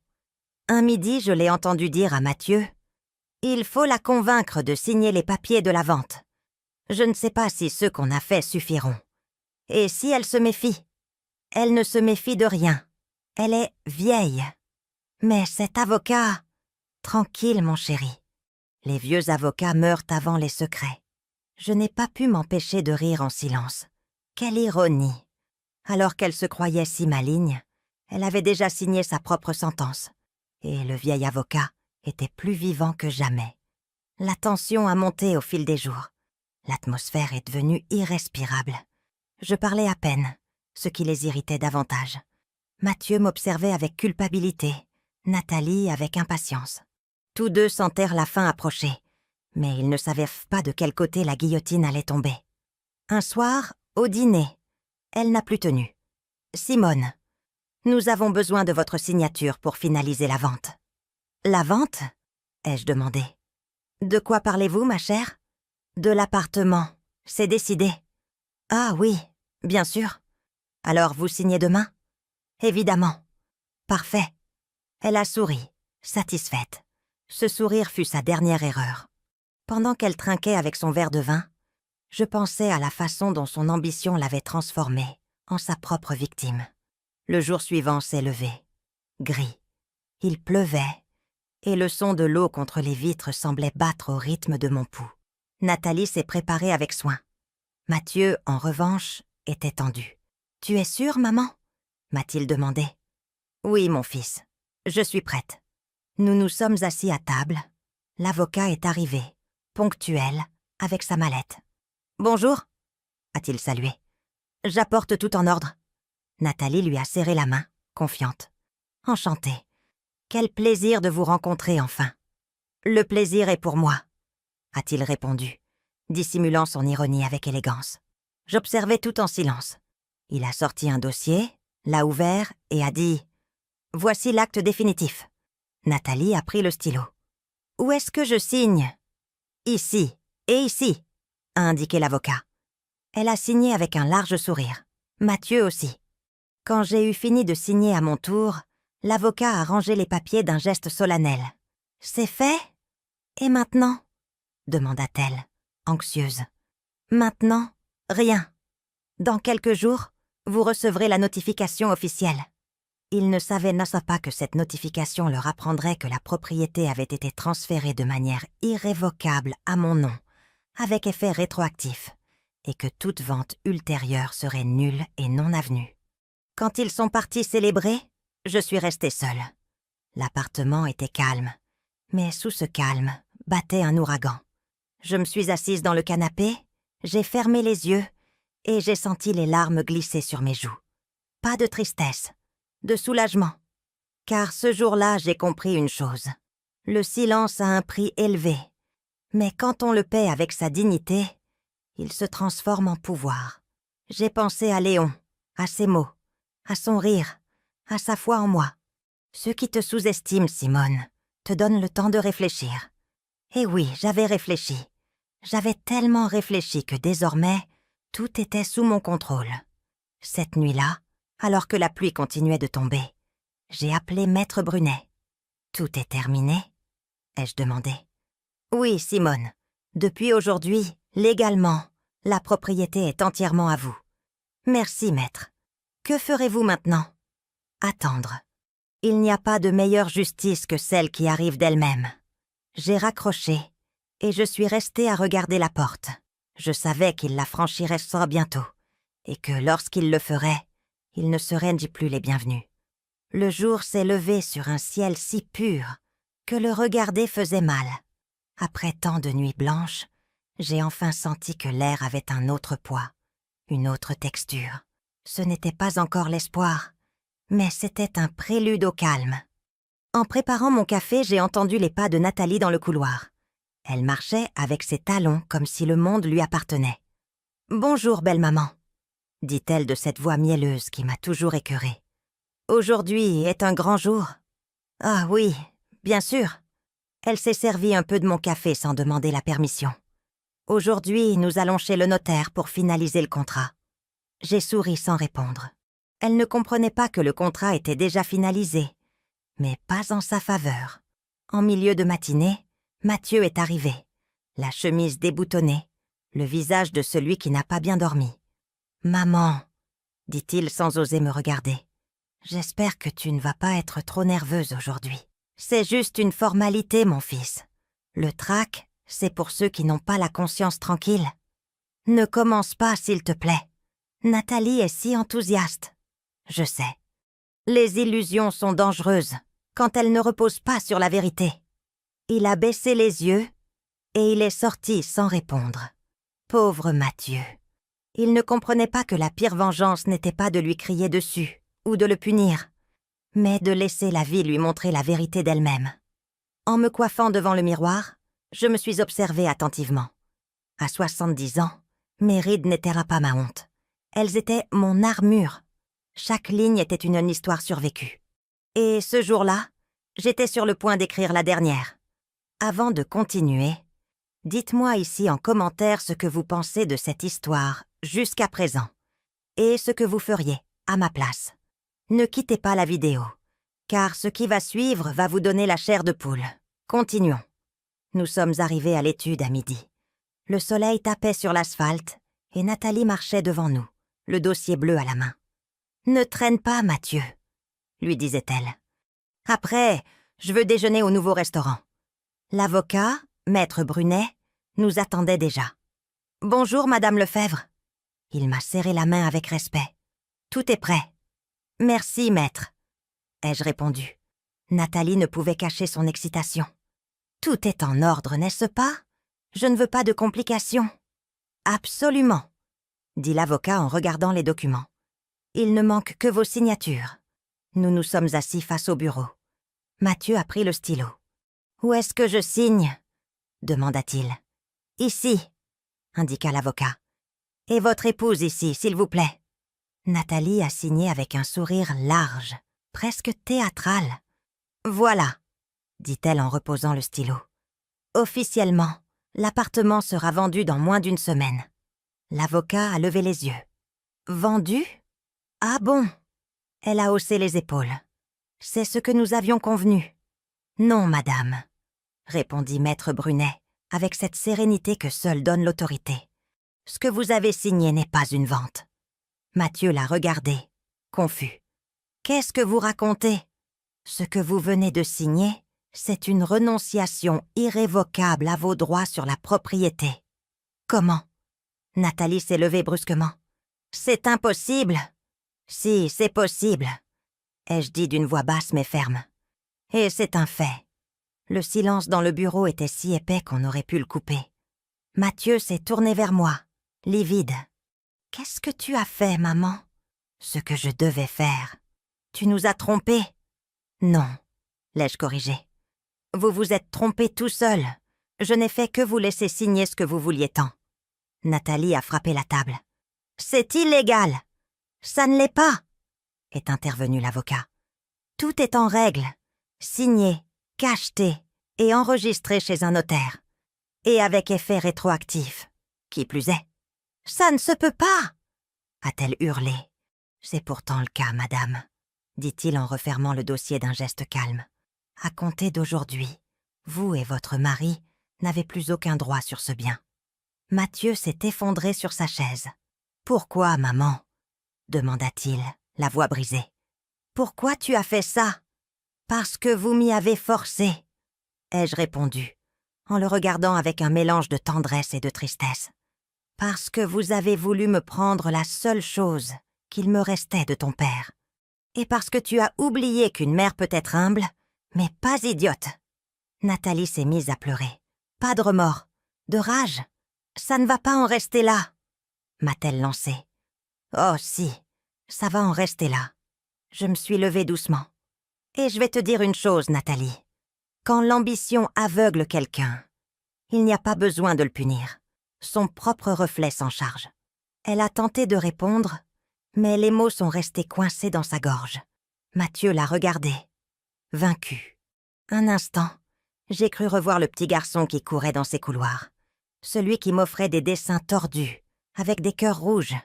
Un midi, je l'ai entendu dire à Mathieu « Il faut la convaincre de signer les papiers de la vente. Je ne sais pas si ceux qu'on a faits suffiront. Et si elle se méfie ? Elle ne se méfie de rien. Elle est vieille. Mais cet avocat... » Tranquille, mon chéri. Les vieux avocats meurent avant les secrets. Je n'ai pas pu m'empêcher de rire en silence. Quelle ironie! Alors qu'elle se croyait si maligne, elle avait déjà signé sa propre sentence. Et le vieil avocat était plus vivant que jamais. La tension a monté au fil des jours. L'atmosphère est devenue irrespirable. Je parlais à peine, ce qui les irritait davantage. Mathieu m'observait avec culpabilité, Nathalie avec impatience. Tous deux sentèrent la fin approcher, mais ils ne savaient pas de quel côté la guillotine allait tomber. Un soir, au dîner, elle n'a plus tenu. « Simone, nous avons besoin de votre signature pour finaliser la vente. »« La vente ?» ai-je demandé. « De quoi parlez-vous, ma chère ? » ?»« De l'appartement. C'est décidé. »« Ah oui, bien sûr. Alors vous signez demain ? » ?»« Évidemment. »« Parfait. » Elle a souri, satisfaite. Ce sourire fut sa dernière erreur. Pendant qu'elle trinquait avec son verre de vin, je pensais à la façon dont son ambition l'avait transformée en sa propre victime. Le jour suivant s'est levé. Gris. Il pleuvait, et le son de l'eau contre les vitres semblait battre au rythme de mon pouls. Nathalie s'est préparée avec soin. Mathieu, en revanche, était tendu. « Tu es sûre, maman ?» m'a-t-il demandé. « Oui, mon fils. Je suis prête. » Nous nous sommes assis à table. L'avocat est arrivé, ponctuel, avec sa mallette. « Bonjour » a-t-il salué. « J'apporte tout en ordre. » Nathalie lui a serré la main, confiante. « Enchantée. Quel plaisir de vous rencontrer enfin. »« Le plaisir est pour moi » a-t-il répondu, dissimulant son ironie avec élégance. J'observais tout en silence. Il a sorti un dossier, l'a ouvert et a dit « Voici l'acte définitif. » Nathalie a pris le stylo. « Où est-ce que je signe ?»« Ici et ici » a indiqué l'avocat. Elle a signé avec un large sourire. Mathieu aussi. Quand j'ai eu fini de signer à mon tour, l'avocat a rangé les papiers d'un geste solennel. « C'est fait ? Et maintenant ?» demanda-t-elle, anxieuse. « Maintenant, rien. Dans quelques jours, vous recevrez la notification officielle. » Ils ne savaient pas que cette notification leur apprendrait que la propriété avait été transférée de manière irrévocable à mon nom, avec effet rétroactif, et que toute vente ultérieure serait nulle et non avenue. Quand ils sont partis célébrer, je suis restée seule. L'appartement était calme, mais sous ce calme battait un ouragan. Je me suis assise dans le canapé, j'ai fermé les yeux et j'ai senti les larmes glisser sur mes joues. Pas de tristesse, de soulagement. Car ce jour-là, j'ai compris une chose. Le silence a un prix élevé, mais quand on le paie avec sa dignité, il se transforme en pouvoir. J'ai pensé à Léon, à ses mots, à son rire, à sa foi en moi. Ceux qui te sous-estiment, Simone, te donnent le temps de réfléchir. Et oui, j'avais réfléchi. J'avais tellement réfléchi que désormais, tout était sous mon contrôle. Cette nuit-là, alors que la pluie continuait de tomber, j'ai appelé Maître Brunet. « Tout est terminé ?» ai-je demandé. « Oui, Simone. Depuis aujourd'hui, légalement, la propriété est entièrement à vous. Merci, maître. Que ferez-vous maintenant ? Attendre. Il n'y a pas de meilleure justice que celle qui arrive d'elle-même. » J'ai raccroché et je suis restée à regarder la porte. Je savais qu'il la franchirait fort bientôt et que lorsqu'il le ferait, il ne serait ni plus les bienvenus. Le jour s'est levé sur un ciel si pur que le regarder faisait mal. Après tant de nuits blanches, j'ai enfin senti que l'air avait un autre poids, une autre texture. Ce n'était pas encore l'espoir, mais c'était un prélude au calme. En préparant mon café, j'ai entendu les pas de Nathalie dans le couloir. Elle marchait avec ses talons comme si le monde lui appartenait. « Bonjour, belle maman », dit-elle de cette voix mielleuse qui m'a toujours écœurée. « Aujourd'hui est un grand jour. »« Ah oui, bien sûr. » Elle s'est servie un peu de mon café sans demander la permission. « Aujourd'hui, nous allons chez le notaire pour finaliser le contrat. » J'ai souri sans répondre. Elle ne comprenait pas que le contrat était déjà finalisé, mais pas en sa faveur. En milieu de matinée, Mathieu est arrivé, la chemise déboutonnée, le visage de celui qui n'a pas bien dormi. « Maman, » dit-il sans oser me regarder, « j'espère que tu ne vas pas être trop nerveuse aujourd'hui. C'est juste une formalité, mon fils. Le trac, c'est pour ceux qui n'ont pas la conscience tranquille. Ne commence pas, s'il te plaît. Nathalie est si enthousiaste. Je sais. Les illusions sont dangereuses quand elles ne reposent pas sur la vérité. » Il a baissé les yeux et il est sorti sans répondre. Pauvre Mathieu. Il ne comprenait pas que la pire vengeance n'était pas de lui crier dessus ou de le punir, mais de laisser la vie lui montrer la vérité d'elle-même. En me coiffant devant le miroir, je me suis observée attentivement. À 70 ans, mes rides n'étaient pas ma honte. Elles étaient mon armure. Chaque ligne était une histoire survécue. Et ce jour-là, j'étais sur le point d'écrire la dernière. Avant de continuer, dites-moi ici en commentaire ce que vous pensez de cette histoire jusqu'à présent et ce que vous feriez à ma place. Ne quittez pas la vidéo, car ce qui va suivre va vous donner la chair de poule. Continuons. Nous sommes arrivés à l'étude à midi. Le soleil tapait sur l'asphalte et Nathalie marchait devant nous, le dossier bleu à la main. « Ne traîne pas, Mathieu, » lui disait-elle. « Après, je veux déjeuner au nouveau restaurant. » L'avocat, Maître Brunet, nous attendait déjà. « Bonjour, Madame Lefebvre. » Il m'a serré la main avec respect. « Tout est prêt. »« Merci, maître. » ai-je répondu. Nathalie ne pouvait cacher son excitation. « Tout est en ordre, n'est-ce pas? Je ne veux pas de complications. »« Absolument, » dit l'avocat en regardant les documents. « Il ne manque que vos signatures. » Nous nous sommes assis face au bureau. Mathieu a pris le stylo. « Où est-ce que je signe ?» demanda-t-il. « Ici, » indiqua l'avocat. « Et votre épouse ici, s'il vous plaît. » Nathalie a signé avec un sourire large, presque théâtral. « Voilà, » dit-elle en reposant le stylo. « Officiellement, l'appartement sera vendu dans moins d'une semaine. » L'avocat a levé les yeux. « Vendu ? Ah bon ?» Elle a haussé les épaules. « C'est ce que nous avions convenu. »« Non, madame, » répondit Maître Brunet, avec cette sérénité que seule donne l'autorité. « Ce que vous avez signé n'est pas une vente. » Mathieu l'a regardé, confus. « Qu'est-ce que vous racontez ? Ce que vous venez de signer, c'est une renonciation irrévocable à vos droits sur la propriété. » « Comment ?» Nathalie s'est levée brusquement. « C'est impossible !»« Si, c'est possible !» ai-je dit d'une voix basse mais ferme. « Et c'est un fait. » Le silence dans le bureau était si épais qu'on aurait pu le couper. Mathieu s'est tourné vers moi, livide. « Qu'est-ce que tu as fait, maman ? » ?»« Ce que je devais faire. »« Tu nous as trompés. »« Non, l'ai-je corrigé. »« Vous vous êtes trompé tout seul. Je n'ai fait que vous laisser signer ce que vous vouliez tant. » Nathalie a frappé la table. « C'est illégal. Ça ne l'est pas, » est intervenu l'avocat. « Tout est en règle. Signé, cacheté et enregistré chez un notaire. Et avec effet rétroactif. Qui plus est. »« Ça ne se peut pas !» a-t-elle hurlé. « C'est pourtant le cas, madame, » dit-il en refermant le dossier d'un geste calme. « À compter d'aujourd'hui, vous et votre mari n'avez plus aucun droit sur ce bien. » Mathieu s'est effondré sur sa chaise. « Pourquoi, maman ?» demanda-t-il, la voix brisée. « Pourquoi tu as fait ça ?»« Parce que vous m'y avez forcé, » ai-je répondu, en le regardant avec un mélange de tendresse et de tristesse. « Parce que vous avez voulu me prendre la seule chose qu'il me restait de ton père. Et parce que tu as oublié qu'une mère peut être humble, mais pas idiote. » Nathalie s'est mise à pleurer. « Pas de remords, de rage. Ça ne va pas en rester là, » m'a-t-elle lancé. « Oh si, ça va en rester là. » Je me suis levée doucement. « Et je vais te dire une chose, Nathalie. Quand l'ambition aveugle quelqu'un, il n'y a pas besoin de le punir. Son propre reflet s'en charge. » Elle a tenté de répondre, mais les mots sont restés coincés dans sa gorge. Mathieu l'a regardé, vaincu. Un instant, j'ai cru revoir le petit garçon qui courait dans ses couloirs. Celui qui m'offrait des dessins tordus, avec des cœurs rouges.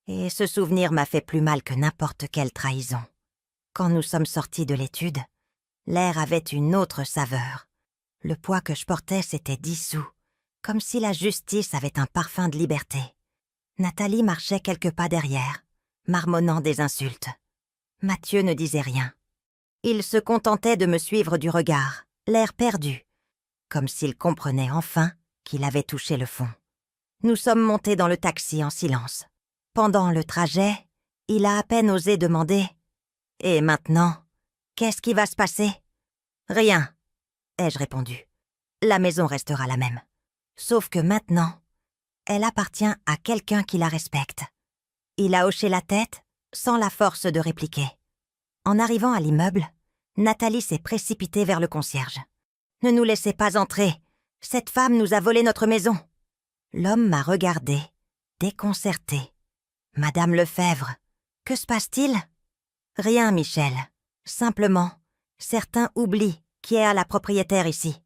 Et ce souvenir m'a fait plus mal que n'importe quelle trahison. Quand nous sommes sortis de l'étude, l'air avait une autre saveur. Le poids que je portais s'était dissous, comme si la justice avait un parfum de liberté. Nathalie marchait quelques pas derrière, marmonnant des insultes. Mathieu ne disait rien. Il se contentait de me suivre du regard, l'air perdu, comme s'il comprenait enfin qu'il avait touché le fond. Nous sommes montés dans le taxi en silence. Pendant le trajet, il a à peine osé demander « Et maintenant, qu'est-ce qui va se passer ?»« Rien, » ai-je répondu. « La maison restera la même. Sauf que maintenant, elle appartient à quelqu'un qui la respecte. » Il a hoché la tête, sans la force de répliquer. En arrivant à l'immeuble, Nathalie s'est précipitée vers le concierge. « Ne nous laissez pas entrer. Cette femme nous a volé notre maison. » L'homme m'a regardé, déconcerté. « Madame Lefebvre, que se passe-t-il ?»« Rien, Michel. Simplement, certains oublient qui est à la propriétaire ici. »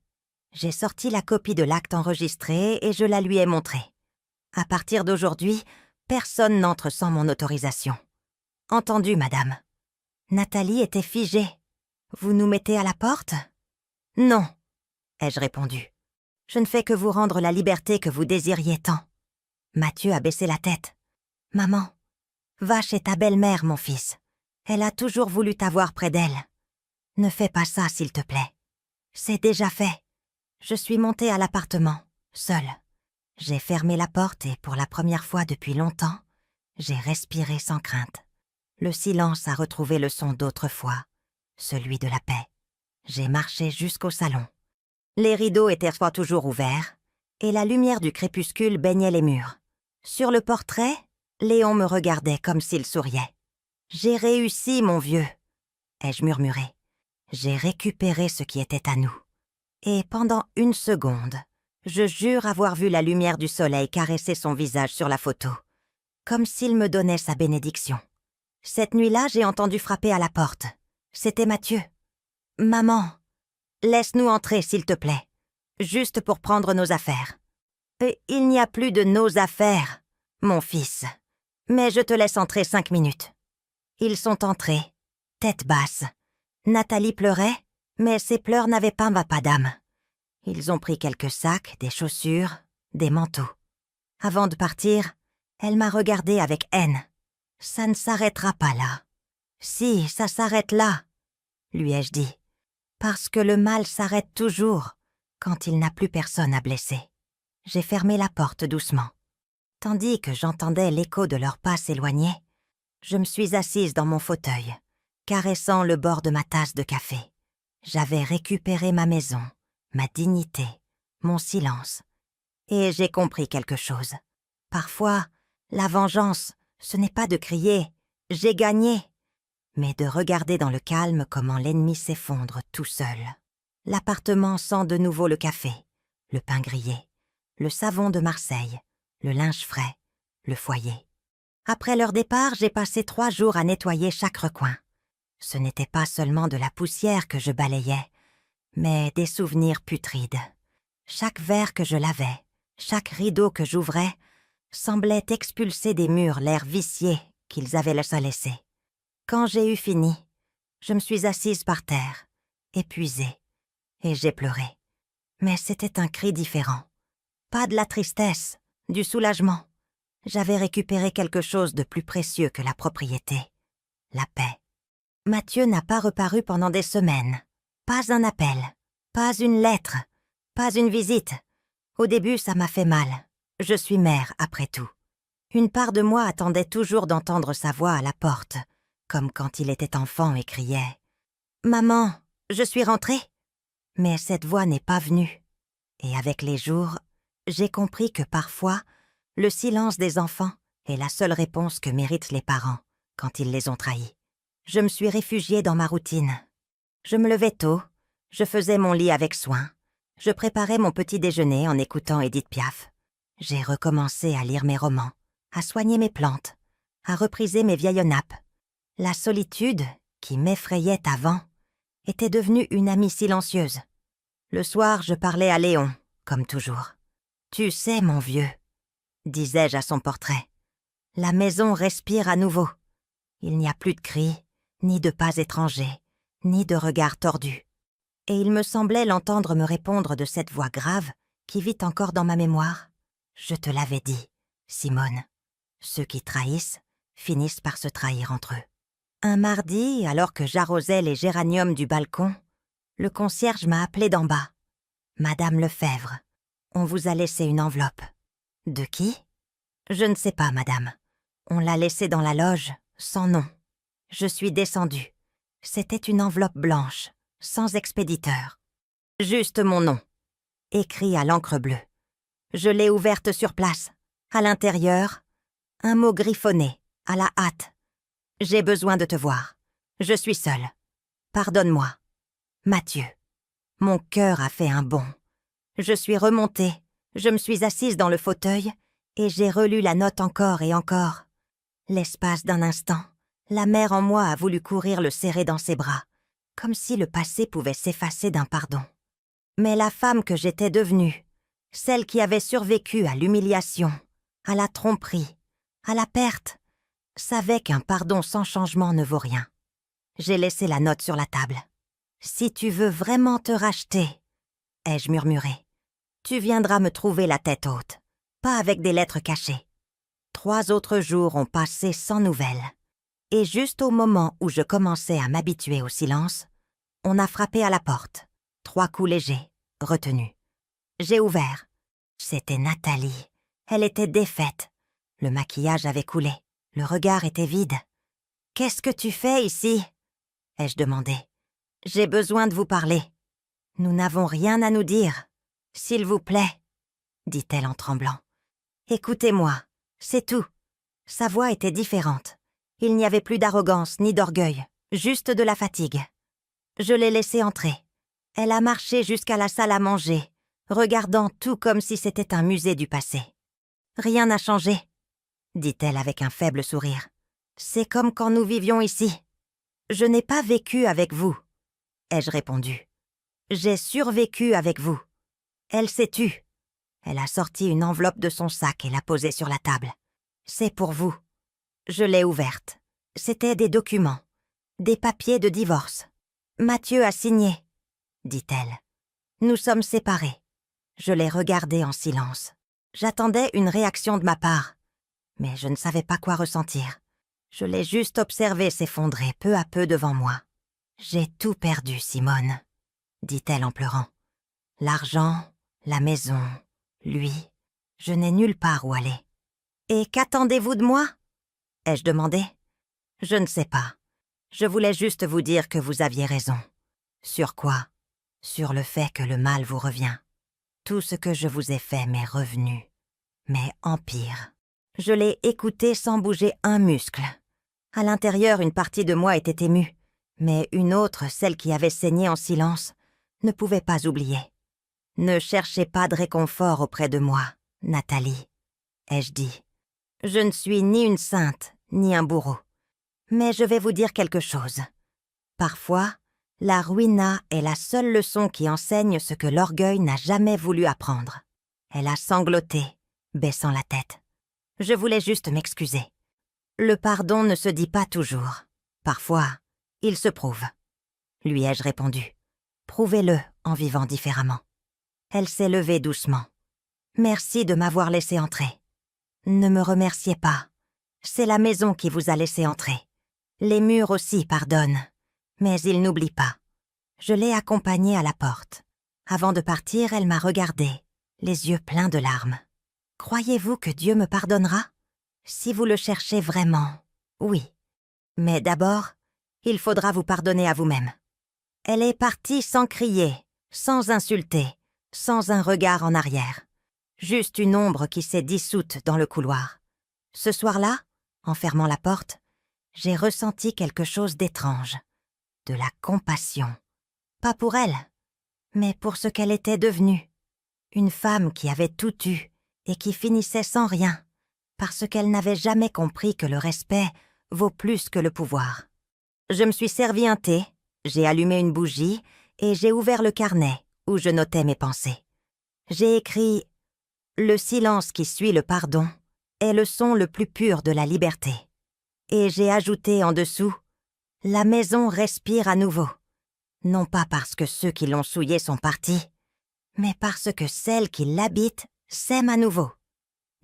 J'ai sorti la copie de l'acte enregistré et je la lui ai montrée. À partir d'aujourd'hui, personne n'entre sans mon autorisation. « Entendu, madame. » Nathalie était figée. « Vous nous mettez à la porte ?»« Non, » ai-je répondu. « Je ne fais que vous rendre la liberté que vous désiriez tant. » Mathieu a baissé la tête. « Maman, va chez ta belle-mère, mon fils. Elle a toujours voulu t'avoir près d'elle. Ne fais pas ça, s'il te plaît. C'est déjà fait. » Je suis montée à l'appartement, seule. J'ai fermé la porte et pour la première fois depuis longtemps, j'ai respiré sans crainte. Le silence a retrouvé le son d'autrefois, celui de la paix. J'ai marché jusqu'au salon. Les rideaux étaient toujours ouverts et la lumière du crépuscule baignait les murs. Sur le portrait, Léon me regardait comme s'il souriait. « J'ai réussi, mon vieux !» ai-je murmuré. J'ai récupéré ce qui était à nous. Et pendant une seconde, je jure avoir vu la lumière du soleil caresser son visage sur la photo, comme s'il me donnait sa bénédiction. Cette nuit-là, j'ai entendu frapper à la porte. C'était Mathieu. « Maman, laisse-nous entrer, s'il te plaît, juste pour prendre nos affaires. »« Il n'y a plus de nos affaires, mon fils, mais je te laisse entrer 5 minutes. » Ils sont entrés, tête basse. Nathalie pleurait, mais ses pleurs n'avaient pas d'âme. Ils ont pris quelques sacs, des chaussures, des manteaux. Avant de partir, elle m'a regardée avec haine. « Ça ne s'arrêtera pas là. »« Si, ça s'arrête là, » lui ai-je dit, « parce que le mal s'arrête toujours quand il n'a plus personne à blesser. » J'ai fermé la porte doucement. Tandis que j'entendais l'écho de leurs pas s'éloigner, je me suis assise dans mon fauteuil, caressant le bord de ma tasse de café. J'avais récupéré ma maison, ma dignité, mon silence. Et j'ai compris quelque chose. Parfois, la vengeance, ce n'est pas de crier « j'ai gagné », mais de regarder dans le calme comment l'ennemi s'effondre tout seul. L'appartement sent de nouveau le café, le pain grillé, le savon de Marseille, le linge frais, le foyer. Après leur départ, j'ai passé 3 jours à nettoyer chaque recoin. Ce n'était pas seulement de la poussière que je balayais, mais des souvenirs putrides. Chaque verre que je lavais, chaque rideau que j'ouvrais, semblait expulser des murs l'air vicié qu'ils avaient laissé. Quand j'ai eu fini, je me suis assise par terre, épuisée, et j'ai pleuré. Mais c'était un cri différent. Pas de la tristesse, du soulagement. J'avais récupéré quelque chose de plus précieux que la propriété, la paix. Mathieu n'a pas reparu pendant des semaines. Pas un appel, pas une lettre, pas une visite. Au début, ça m'a fait mal. Je suis mère, après tout. Une part de moi attendait toujours d'entendre sa voix à la porte, comme quand il était enfant et criait « Maman, je suis rentrée !» Mais cette voix n'est pas venue. Et avec les jours, j'ai compris que parfois, le silence des enfants est la seule réponse que méritent les parents quand ils les ont trahis. Je me suis réfugiée dans ma routine. Je me levais tôt, je faisais mon lit avec soin, je préparais mon petit déjeuner en écoutant Édith Piaf. J'ai recommencé à lire mes romans, à soigner mes plantes, à repriser mes vieilles nappes. La solitude, qui m'effrayait avant, était devenue une amie silencieuse. Le soir, je parlais à Léon, comme toujours. « Tu sais, mon vieux, » disais-je à son portrait, « la maison respire à nouveau. Il n'y a plus de cris, ni de pas étrangers, ni de regards tordus. » Et il me semblait l'entendre me répondre de cette voix grave qui vit encore dans ma mémoire. « Je te l'avais dit, Simone. Ceux qui trahissent finissent par se trahir entre eux. » Un mardi, alors que j'arrosais les géraniums du balcon, le concierge m'a appelé d'en bas. « Madame Lefebvre, on vous a laissé une enveloppe. » « De qui ? » ?»« Je ne sais pas, madame. On l'a laissée dans la loge, sans nom. Je suis descendue. C'était une enveloppe blanche, sans expéditeur. Juste mon nom, écrit à l'encre bleue. Je l'ai ouverte sur place. À l'intérieur, un mot griffonné, à la hâte. « J'ai besoin de te voir. Je suis seule. Pardonne-moi. Mathieu. » Mon cœur a fait un bond. Je suis remontée, je me suis assise dans le fauteuil et j'ai relu la note encore et encore. L'espace d'un instant, la mère en moi a voulu courir le serrer dans ses bras, comme si le passé pouvait s'effacer d'un pardon. Mais la femme que j'étais devenue, celle qui avait survécu à l'humiliation, à la tromperie, à la perte, savait qu'un pardon sans changement ne vaut rien. J'ai laissé la note sur la table. « Si tu veux vraiment te racheter, » ai-je murmuré, « tu viendras me trouver la tête haute, pas avec des lettres cachées. » 3 autres jours ont passé sans nouvelles. Et juste au moment où je commençais à m'habituer au silence, on a frappé à la porte. 3 coups légers, retenus. J'ai ouvert. C'était Nathalie. Elle était défaite. Le maquillage avait coulé. Le regard était vide. « Qu'est-ce que tu fais ici ?» ai-je demandé. « J'ai besoin de vous parler. Nous n'avons rien à nous dire. S'il vous plaît, » dit-elle en tremblant. « Écoutez-moi, c'est tout. » Sa voix était différente. Il n'y avait plus d'arrogance ni d'orgueil, juste de la fatigue. Je l'ai laissée entrer. Elle a marché jusqu'à la salle à manger, regardant tout comme si c'était un musée du passé. « Rien n'a changé, » dit-elle avec un faible sourire. « C'est comme quand nous vivions ici. Je n'ai pas vécu avec vous, » ai-je répondu. « J'ai survécu avec vous. » Elle s'est tue. Elle a sorti une enveloppe de son sac et l'a posée sur la table. « C'est pour vous. » Je l'ai ouverte. C'étaient des documents, des papiers de divorce. « Mathieu a signé, » dit-elle. « Nous sommes séparés. » Je l'ai regardée en silence. J'attendais une réaction de ma part, mais je ne savais pas quoi ressentir. Je l'ai juste observé s'effondrer peu à peu devant moi. « J'ai tout perdu, Simone, » dit-elle en pleurant. « L'argent, la maison, lui, je n'ai nulle part où aller. »« Et qu'attendez-vous de moi ?» ai-je demandé. « Je ne sais pas. Je voulais juste vous dire que vous aviez raison. » »« Sur quoi ? » ?»« Sur le fait que le mal vous revient. Tout ce que je vous ai fait m'est revenu, mais en pire. » Je l'ai écouté sans bouger un muscle. À l'intérieur, une partie de moi était émue, mais une autre, celle qui avait saigné en silence, ne pouvait pas oublier. « Ne cherchez pas de réconfort auprès de moi, Nathalie, » ai-je dit. « Je ne suis ni une sainte, ni un bourreau. Mais je vais vous dire quelque chose. Parfois, la ruina est la seule leçon qui enseigne ce que l'orgueil n'a jamais voulu apprendre. » Elle a sangloté, baissant la tête. Je voulais juste m'excuser. Le pardon ne se dit pas toujours. Parfois, il se prouve. Lui ai-je répondu. Prouvez-le en vivant différemment. Elle s'est levée doucement. Merci de m'avoir laissé entrer. Ne me remerciez pas. C'est la maison qui vous a laissé entrer. Les murs aussi pardonnent, mais ils n'oublient pas. Je l'ai accompagnée à la porte. Avant de partir, elle m'a regardée, les yeux pleins de larmes. Croyez-vous que Dieu me pardonnera? Si vous le cherchez vraiment, oui. Mais d'abord, il faudra vous pardonner à vous-même. Elle est partie sans crier, sans insulter, sans un regard en arrière. Juste une ombre qui s'est dissoute dans le couloir. Ce soir-là, en fermant la porte, j'ai ressenti quelque chose d'étrange. De la compassion. Pas pour elle, mais pour ce qu'elle était devenue. Une femme qui avait tout eu et qui finissait sans rien, parce qu'elle n'avait jamais compris que le respect vaut plus que le pouvoir. Je me suis servi un thé, j'ai allumé une bougie et j'ai ouvert le carnet où je notais mes pensées. J'ai écrit « Le silence qui suit le pardon est le son le plus pur de la liberté ». Et j'ai ajouté en dessous « La maison respire à nouveau ». Non pas parce que ceux qui l'ont souillée sont partis, mais parce que celles qui l'habitent s'aiment à nouveau.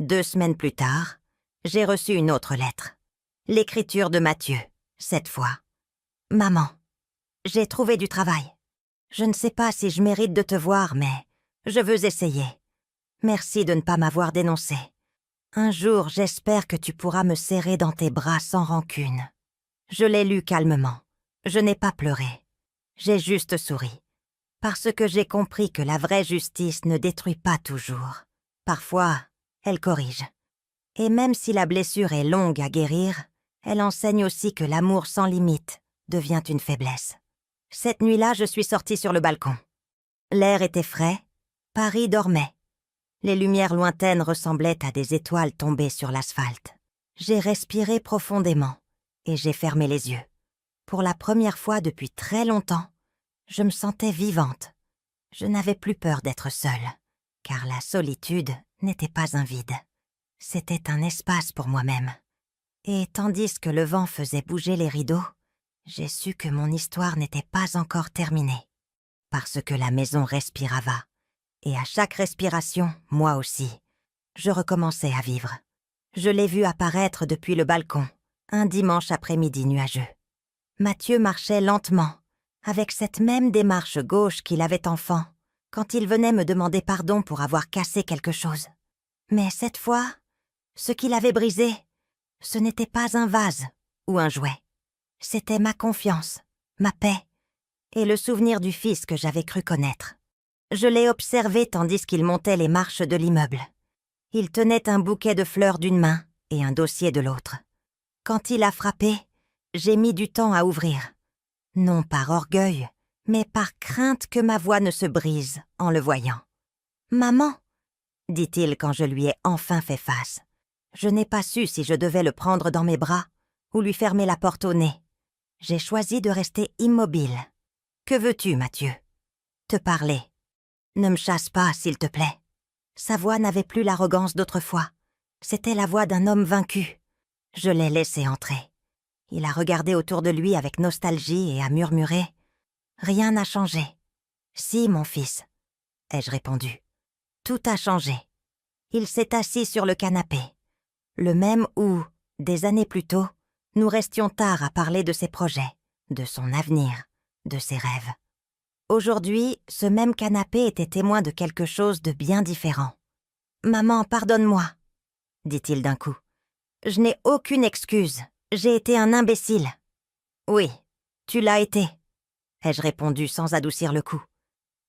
2 semaines plus tard, j'ai reçu une autre lettre. L'écriture de Mathieu, cette fois. « Maman, j'ai trouvé du travail. Je ne sais pas si je mérite de te voir, mais je veux essayer. Merci de ne pas m'avoir dénoncé. Un jour, j'espère que tu pourras me serrer dans tes bras sans rancune. » Je l'ai lu calmement. Je n'ai pas pleuré. J'ai juste souri. Parce que j'ai compris que la vraie justice ne détruit pas toujours. Parfois, elle corrige. Et même si la blessure est longue à guérir, elle enseigne aussi que l'amour sans limite devient une faiblesse. Cette nuit-là, je suis sortie sur le balcon. L'air était frais, Paris dormait. Les lumières lointaines ressemblaient à des étoiles tombées sur l'asphalte. J'ai respiré profondément et j'ai fermé les yeux. Pour la première fois depuis très longtemps, je me sentais vivante. Je n'avais plus peur d'être seule, car la solitude n'était pas un vide. C'était un espace pour moi-même. Et tandis que le vent faisait bouger les rideaux, j'ai su que mon histoire n'était pas encore terminée. Parce que la maison respirava. Et à chaque respiration, moi aussi, je recommençais à vivre. Je l'ai vu apparaître depuis le balcon, un dimanche après-midi nuageux. Mathieu marchait lentement, avec cette même démarche gauche qu'il avait enfant, quand il venait me demander pardon pour avoir cassé quelque chose. Mais cette fois, ce qu'il avait brisé, ce n'était pas un vase ou un jouet. C'était ma confiance, ma paix et le souvenir du fils que j'avais cru connaître. Je l'ai observé tandis qu'il montait les marches de l'immeuble. Il tenait un bouquet de fleurs d'une main et un dossier de l'autre. Quand il a frappé, j'ai mis du temps à ouvrir. Non par orgueil, mais par crainte que ma voix ne se brise en le voyant. « Maman !» dit-il quand je lui ai enfin fait face. Je n'ai pas su si je devais le prendre dans mes bras ou lui fermer la porte au nez. J'ai choisi de rester immobile. « Que veux-tu, Mathieu ?»« Te parler. Ne me chasse pas, s'il te plaît. » Sa voix n'avait plus l'arrogance d'autrefois. C'était la voix d'un homme vaincu. Je l'ai laissé entrer. Il a regardé autour de lui avec nostalgie et a murmuré « Rien n'a changé. »« Si, mon fils, » ai-je répondu. « Tout a changé. » Il s'est assis sur le canapé. Le même où, des années plus tôt, nous restions tard à parler de ses projets, de son avenir, de ses rêves. Aujourd'hui, ce même canapé était témoin de quelque chose de bien différent. « Maman, pardonne-moi, » dit-il d'un coup. « Je n'ai aucune excuse. J'ai été un imbécile. »« Oui, tu l'as été, » ai-je répondu sans adoucir le coup.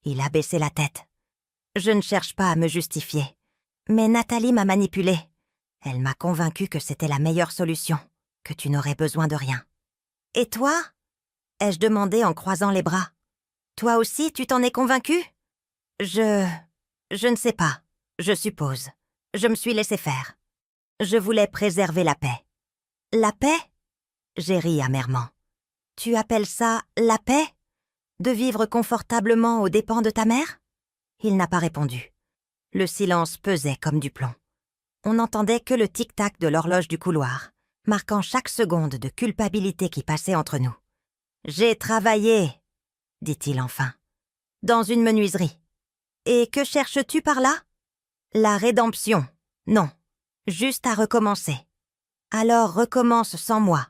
Il a baissé la tête. « Je ne cherche pas à me justifier. Mais Nathalie m'a manipulée. Elle m'a convaincue que c'était la meilleure solution, que tu n'aurais besoin de rien. »« Et toi ?» ai-je demandé en croisant les bras. Toi aussi, tu t'en es convaincu? Je ne sais pas. Je suppose. Je me suis laissé faire. Je voulais préserver la paix. La paix? J'ai ri amèrement. Tu appelles ça la paix? De vivre confortablement aux dépens de ta mère? Il n'a pas répondu. Le silence pesait comme du plomb. On n'entendait que le tic-tac de l'horloge du couloir, marquant chaque seconde de culpabilité qui passait entre nous. « J'ai travaillé, » dit-il enfin, « dans une menuiserie. Et que cherches-tu par là? La rédemption. Non, juste à recommencer. Alors recommence sans moi. »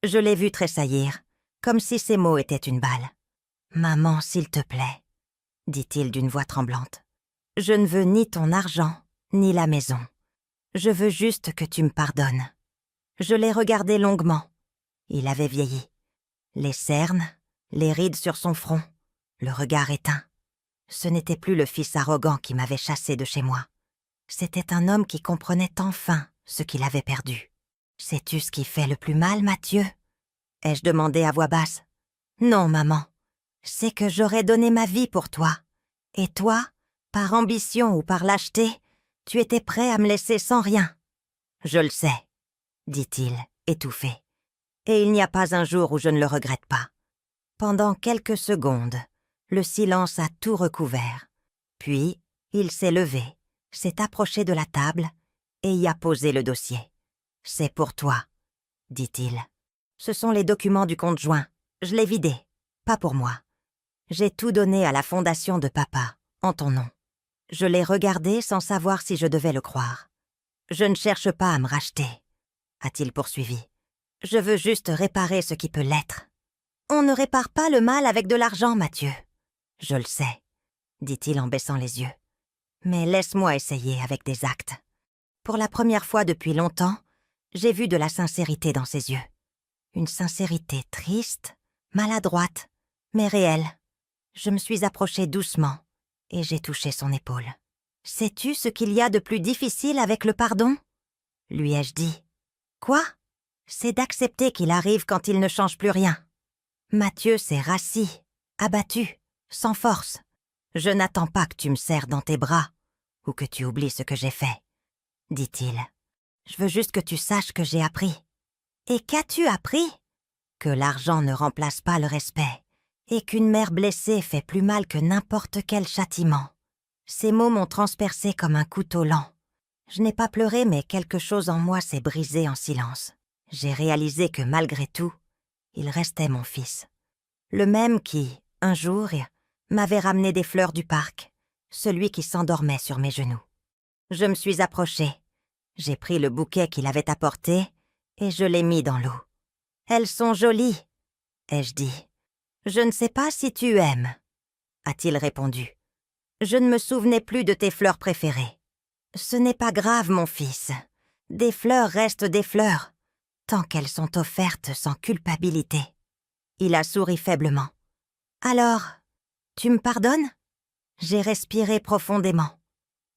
Je l'ai vu tressaillir, comme si ces mots étaient une balle. « Maman, s'il te plaît, » dit-il d'une voix tremblante. « Je ne veux ni ton argent, ni la maison. Je veux juste que tu me pardonnes. » Je l'ai regardé longuement. Il avait vieilli. Les cernes, les rides sur son front, le regard éteint. Ce n'était plus le fils arrogant qui m'avait chassé de chez moi. C'était un homme qui comprenait enfin ce qu'il avait perdu. « Sais-tu ce qui fait le plus mal, Mathieu ?» ai-je demandé à voix basse. « Non, maman. C'est que j'aurais donné ma vie pour toi. Et toi, par ambition ou par lâcheté, tu étais prêt à me laisser sans rien. »« Je le sais, » dit-il, étouffé. Et il n'y a pas un jour où je ne le regrette pas. Pendant quelques secondes, le silence a tout recouvert. Puis, il s'est levé, s'est approché de la table et y a posé le dossier. « C'est pour toi, » dit-il. « Ce sont les documents du compte joint. Je l'ai vidé, pas pour moi. J'ai tout donné à la fondation de papa, en ton nom. » Je l'ai regardé sans savoir si je devais le croire. « Je ne cherche pas à me racheter, » a-t-il poursuivi. « Je veux juste réparer ce qui peut l'être. »« On ne répare pas le mal avec de l'argent, Mathieu. »« Je le sais, » dit-il en baissant les yeux. « Mais laisse-moi essayer avec des actes. » Pour la première fois depuis longtemps, j'ai vu de la sincérité dans ses yeux. Une sincérité triste, maladroite, mais réelle. Je me suis approchée doucement et j'ai touché son épaule. « Sais-tu ce qu'il y a de plus difficile avec le pardon ?» lui ai-je dit. « Quoi ? C'est d'accepter qu'il arrive quand il ne change plus rien. » Mathieu s'est rassis, abattu, sans force. « Je n'attends pas que tu me serres dans tes bras ou que tu oublies ce que j'ai fait, » dit-il. « Je veux juste que tu saches que j'ai appris. » « Et qu'as-tu appris ? » Que l'argent ne remplace pas le respect et qu'une mère blessée fait plus mal que n'importe quel châtiment. Ces mots m'ont transpercé comme un couteau lent. Je n'ai pas pleuré, mais quelque chose en moi s'est brisé en silence. J'ai réalisé que malgré tout, il restait mon fils. Le même qui, un jour, m'avait ramené des fleurs du parc, celui qui s'endormait sur mes genoux. Je me suis approchée. J'ai pris le bouquet qu'il avait apporté et je l'ai mis dans l'eau. « Elles sont jolies, » ai-je dit. « Je ne sais pas si tu aimes, » a-t-il répondu. « Je ne me souvenais plus de tes fleurs préférées. »« Ce n'est pas grave, mon fils. Des fleurs restent des fleurs, tant qu'elles sont offertes sans culpabilité. » Il a souri faiblement. « Alors, tu me pardonnes ?» J'ai respiré profondément.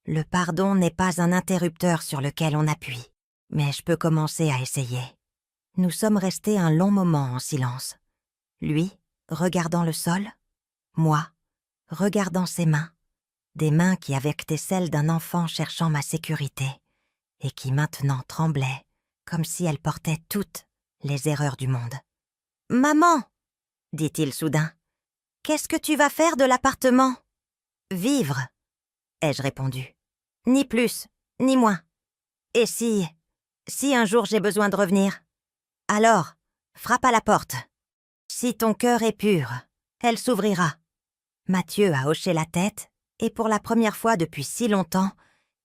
Le pardon n'est pas un interrupteur sur lequel on appuie, mais je peux commencer à essayer. Nous sommes restés un long moment en silence. Lui, regardant le sol, moi, regardant ses mains, des mains qui avaient été celles d'un enfant cherchant ma sécurité et qui maintenant tremblaient comme si elles portaient toutes les erreurs du monde. « Maman !» dit-il soudain. « Qu'est-ce que tu vas faire de l'appartement ?»« Vivre !» ai-je répondu. « Ni plus, ni moins. Et si un jour j'ai besoin de revenir ? Alors, frappe à la porte. Si ton cœur est pur, elle s'ouvrira. » Mathieu a hoché la tête et pour la première fois depuis si longtemps,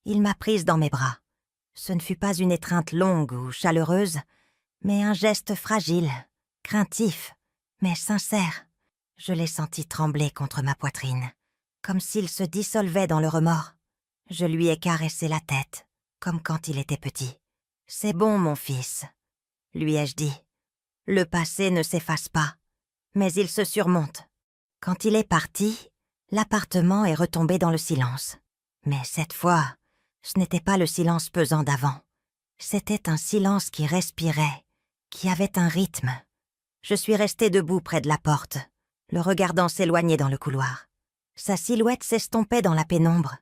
il m'a prise dans mes bras. Ce ne fut pas une étreinte longue ou chaleureuse, mais un geste fragile, craintif, mais sincère. Je l'ai senti trembler contre ma poitrine, comme s'il se dissolvait dans le remords. Je lui ai caressé la tête, comme quand il était petit. « C'est bon, mon fils, » lui ai-je dit. « Le passé ne s'efface pas, mais il se surmonte. » Quand il est parti, l'appartement est retombé dans le silence. Mais cette fois, ce n'était pas le silence pesant d'avant. C'était un silence qui respirait, qui avait un rythme. Je suis restée debout près de la porte, le regardant s'éloigner dans le couloir. Sa silhouette s'estompait dans la pénombre,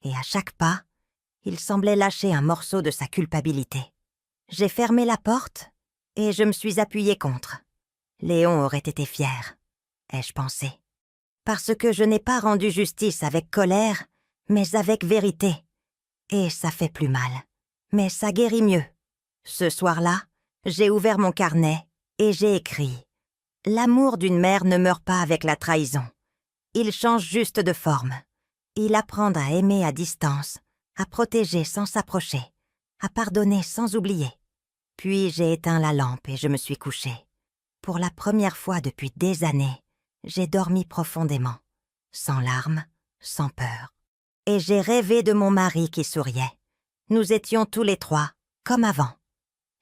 et à chaque pas, il semblait lâcher un morceau de sa culpabilité. J'ai fermé la porte, et je me suis appuyée contre. Léon aurait été fier, ai-je pensé. Parce que je n'ai pas rendu justice avec colère, mais avec vérité. Et ça fait plus mal, mais ça guérit mieux. Ce soir-là, j'ai ouvert mon carnet et j'ai écrit « L'amour d'une mère ne meurt pas avec la trahison. Il change juste de forme. Il apprend à aimer à distance, à protéger sans s'approcher, à pardonner sans oublier. » Puis j'ai éteint la lampe et je me suis couchée. Pour la première fois depuis des années, j'ai dormi profondément, sans larmes, sans peur. Et j'ai rêvé de mon mari qui souriait. Nous étions tous les trois, comme avant.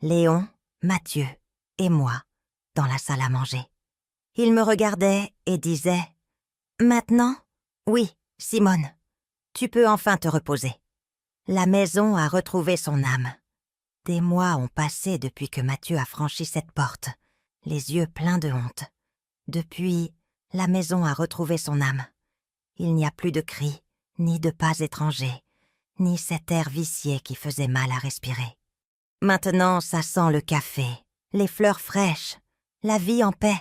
Léon, Mathieu et moi, dans la salle à manger. Il me regardait et disait « Maintenant, oui, Simone, tu peux enfin te reposer. » La maison a retrouvé son âme. Des mois ont passé depuis que Mathieu a franchi cette porte, les yeux pleins de honte. Depuis, la maison a retrouvé son âme. Il n'y a plus de cris, ni de pas étrangers, ni cet air vicié qui faisait mal à respirer. Maintenant, ça sent le café, les fleurs fraîches, la vie en paix.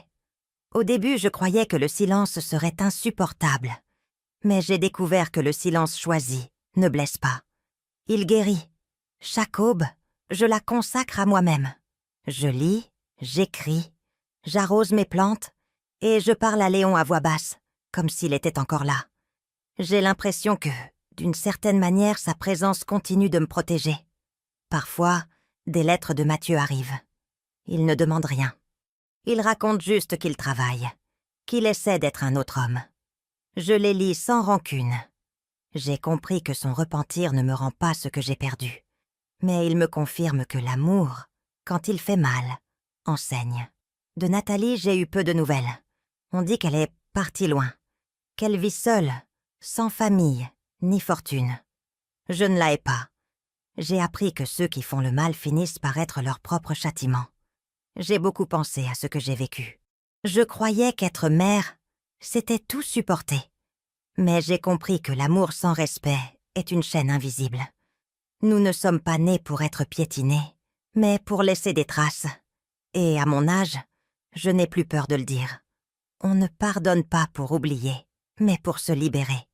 Au début, je croyais que le silence serait insupportable. Mais j'ai découvert que le silence choisi ne blesse pas. Il guérit. Chaque aube, je la consacre à moi-même. Je lis, j'écris, j'arrose mes plantes et je parle à Léon à voix basse, comme s'il était encore là. J'ai l'impression que, d'une certaine manière, sa présence continue de me protéger. Parfois, des lettres de Mathieu arrivent. Il ne demande rien. Il raconte juste qu'il travaille, qu'il essaie d'être un autre homme. Je les lis sans rancune. J'ai compris que son repentir ne me rend pas ce que j'ai perdu. Mais il me confirme que l'amour, quand il fait mal, enseigne. De Nathalie, j'ai eu peu de nouvelles. On dit qu'elle est partie loin, qu'elle vit seule, sans famille, ni fortune. Je ne la hais pas. J'ai appris que ceux qui font le mal finissent par être leur propre châtiment. J'ai beaucoup pensé à ce que j'ai vécu. Je croyais qu'être mère, c'était tout supporter. Mais j'ai compris que l'amour sans respect est une chaîne invisible. Nous ne sommes pas nés pour être piétinés, mais pour laisser des traces. Et à mon âge, je n'ai plus peur de le dire. On ne pardonne pas pour oublier, mais pour se libérer.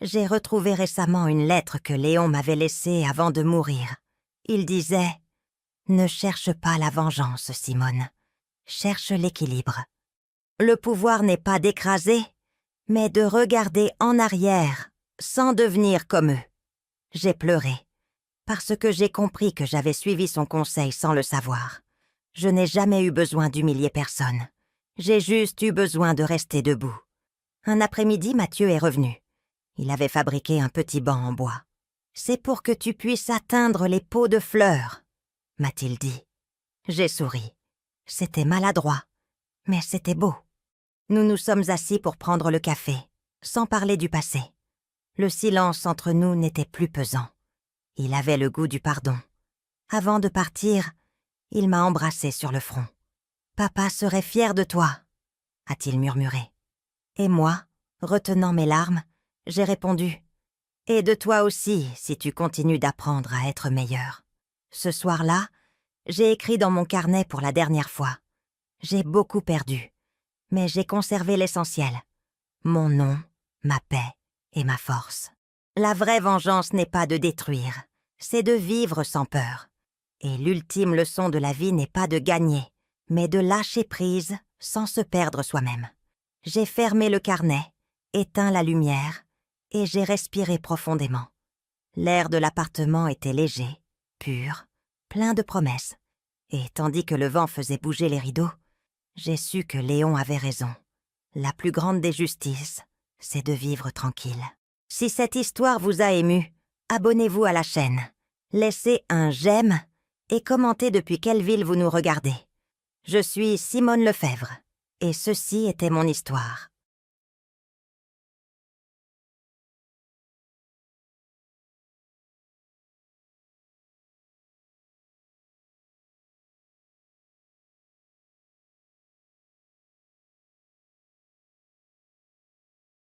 J'ai retrouvé récemment une lettre que Léon m'avait laissée avant de mourir. Il disait « Ne cherche pas la vengeance, Simone. Cherche l'équilibre. Le pouvoir n'est pas d'écraser, mais de regarder en arrière, sans devenir comme eux. » J'ai pleuré, parce que j'ai compris que j'avais suivi son conseil sans le savoir. Je n'ai jamais eu besoin d'humilier personne. J'ai juste eu besoin de rester debout. Un après-midi, Mathieu est revenu. Il avait fabriqué un petit banc en bois. « C'est pour que tu puisses atteindre les pots de fleurs, » m'a-t-il dit. J'ai souri. C'était maladroit, mais c'était beau. Nous nous sommes assis pour prendre le café, sans parler du passé. Le silence entre nous n'était plus pesant. Il avait le goût du pardon. Avant de partir, il m'a embrassé sur le front. « Papa serait fier de toi, » a-t-il murmuré. Et moi, retenant mes larmes, j'ai répondu « Et de toi aussi, si tu continues d'apprendre à être meilleur. » Ce soir-là, j'ai écrit dans mon carnet pour la dernière fois. J'ai beaucoup perdu, mais j'ai conservé l'essentiel. Mon nom, ma paix et ma force. La vraie vengeance n'est pas de détruire, c'est de vivre sans peur. Et l'ultime leçon de la vie n'est pas de gagner, mais de lâcher prise sans se perdre soi-même. J'ai fermé le carnet, éteint la lumière, et j'ai respiré profondément. L'air de l'appartement était léger, pur, plein de promesses. Et tandis que le vent faisait bouger les rideaux, j'ai su que Léon avait raison. La plus grande des justices, c'est de vivre tranquille. Si cette histoire vous a ému, abonnez-vous à la chaîne. Laissez un j'aime et commentez depuis quelle ville vous nous regardez. Je suis Simone Lefebvre et ceci était mon histoire.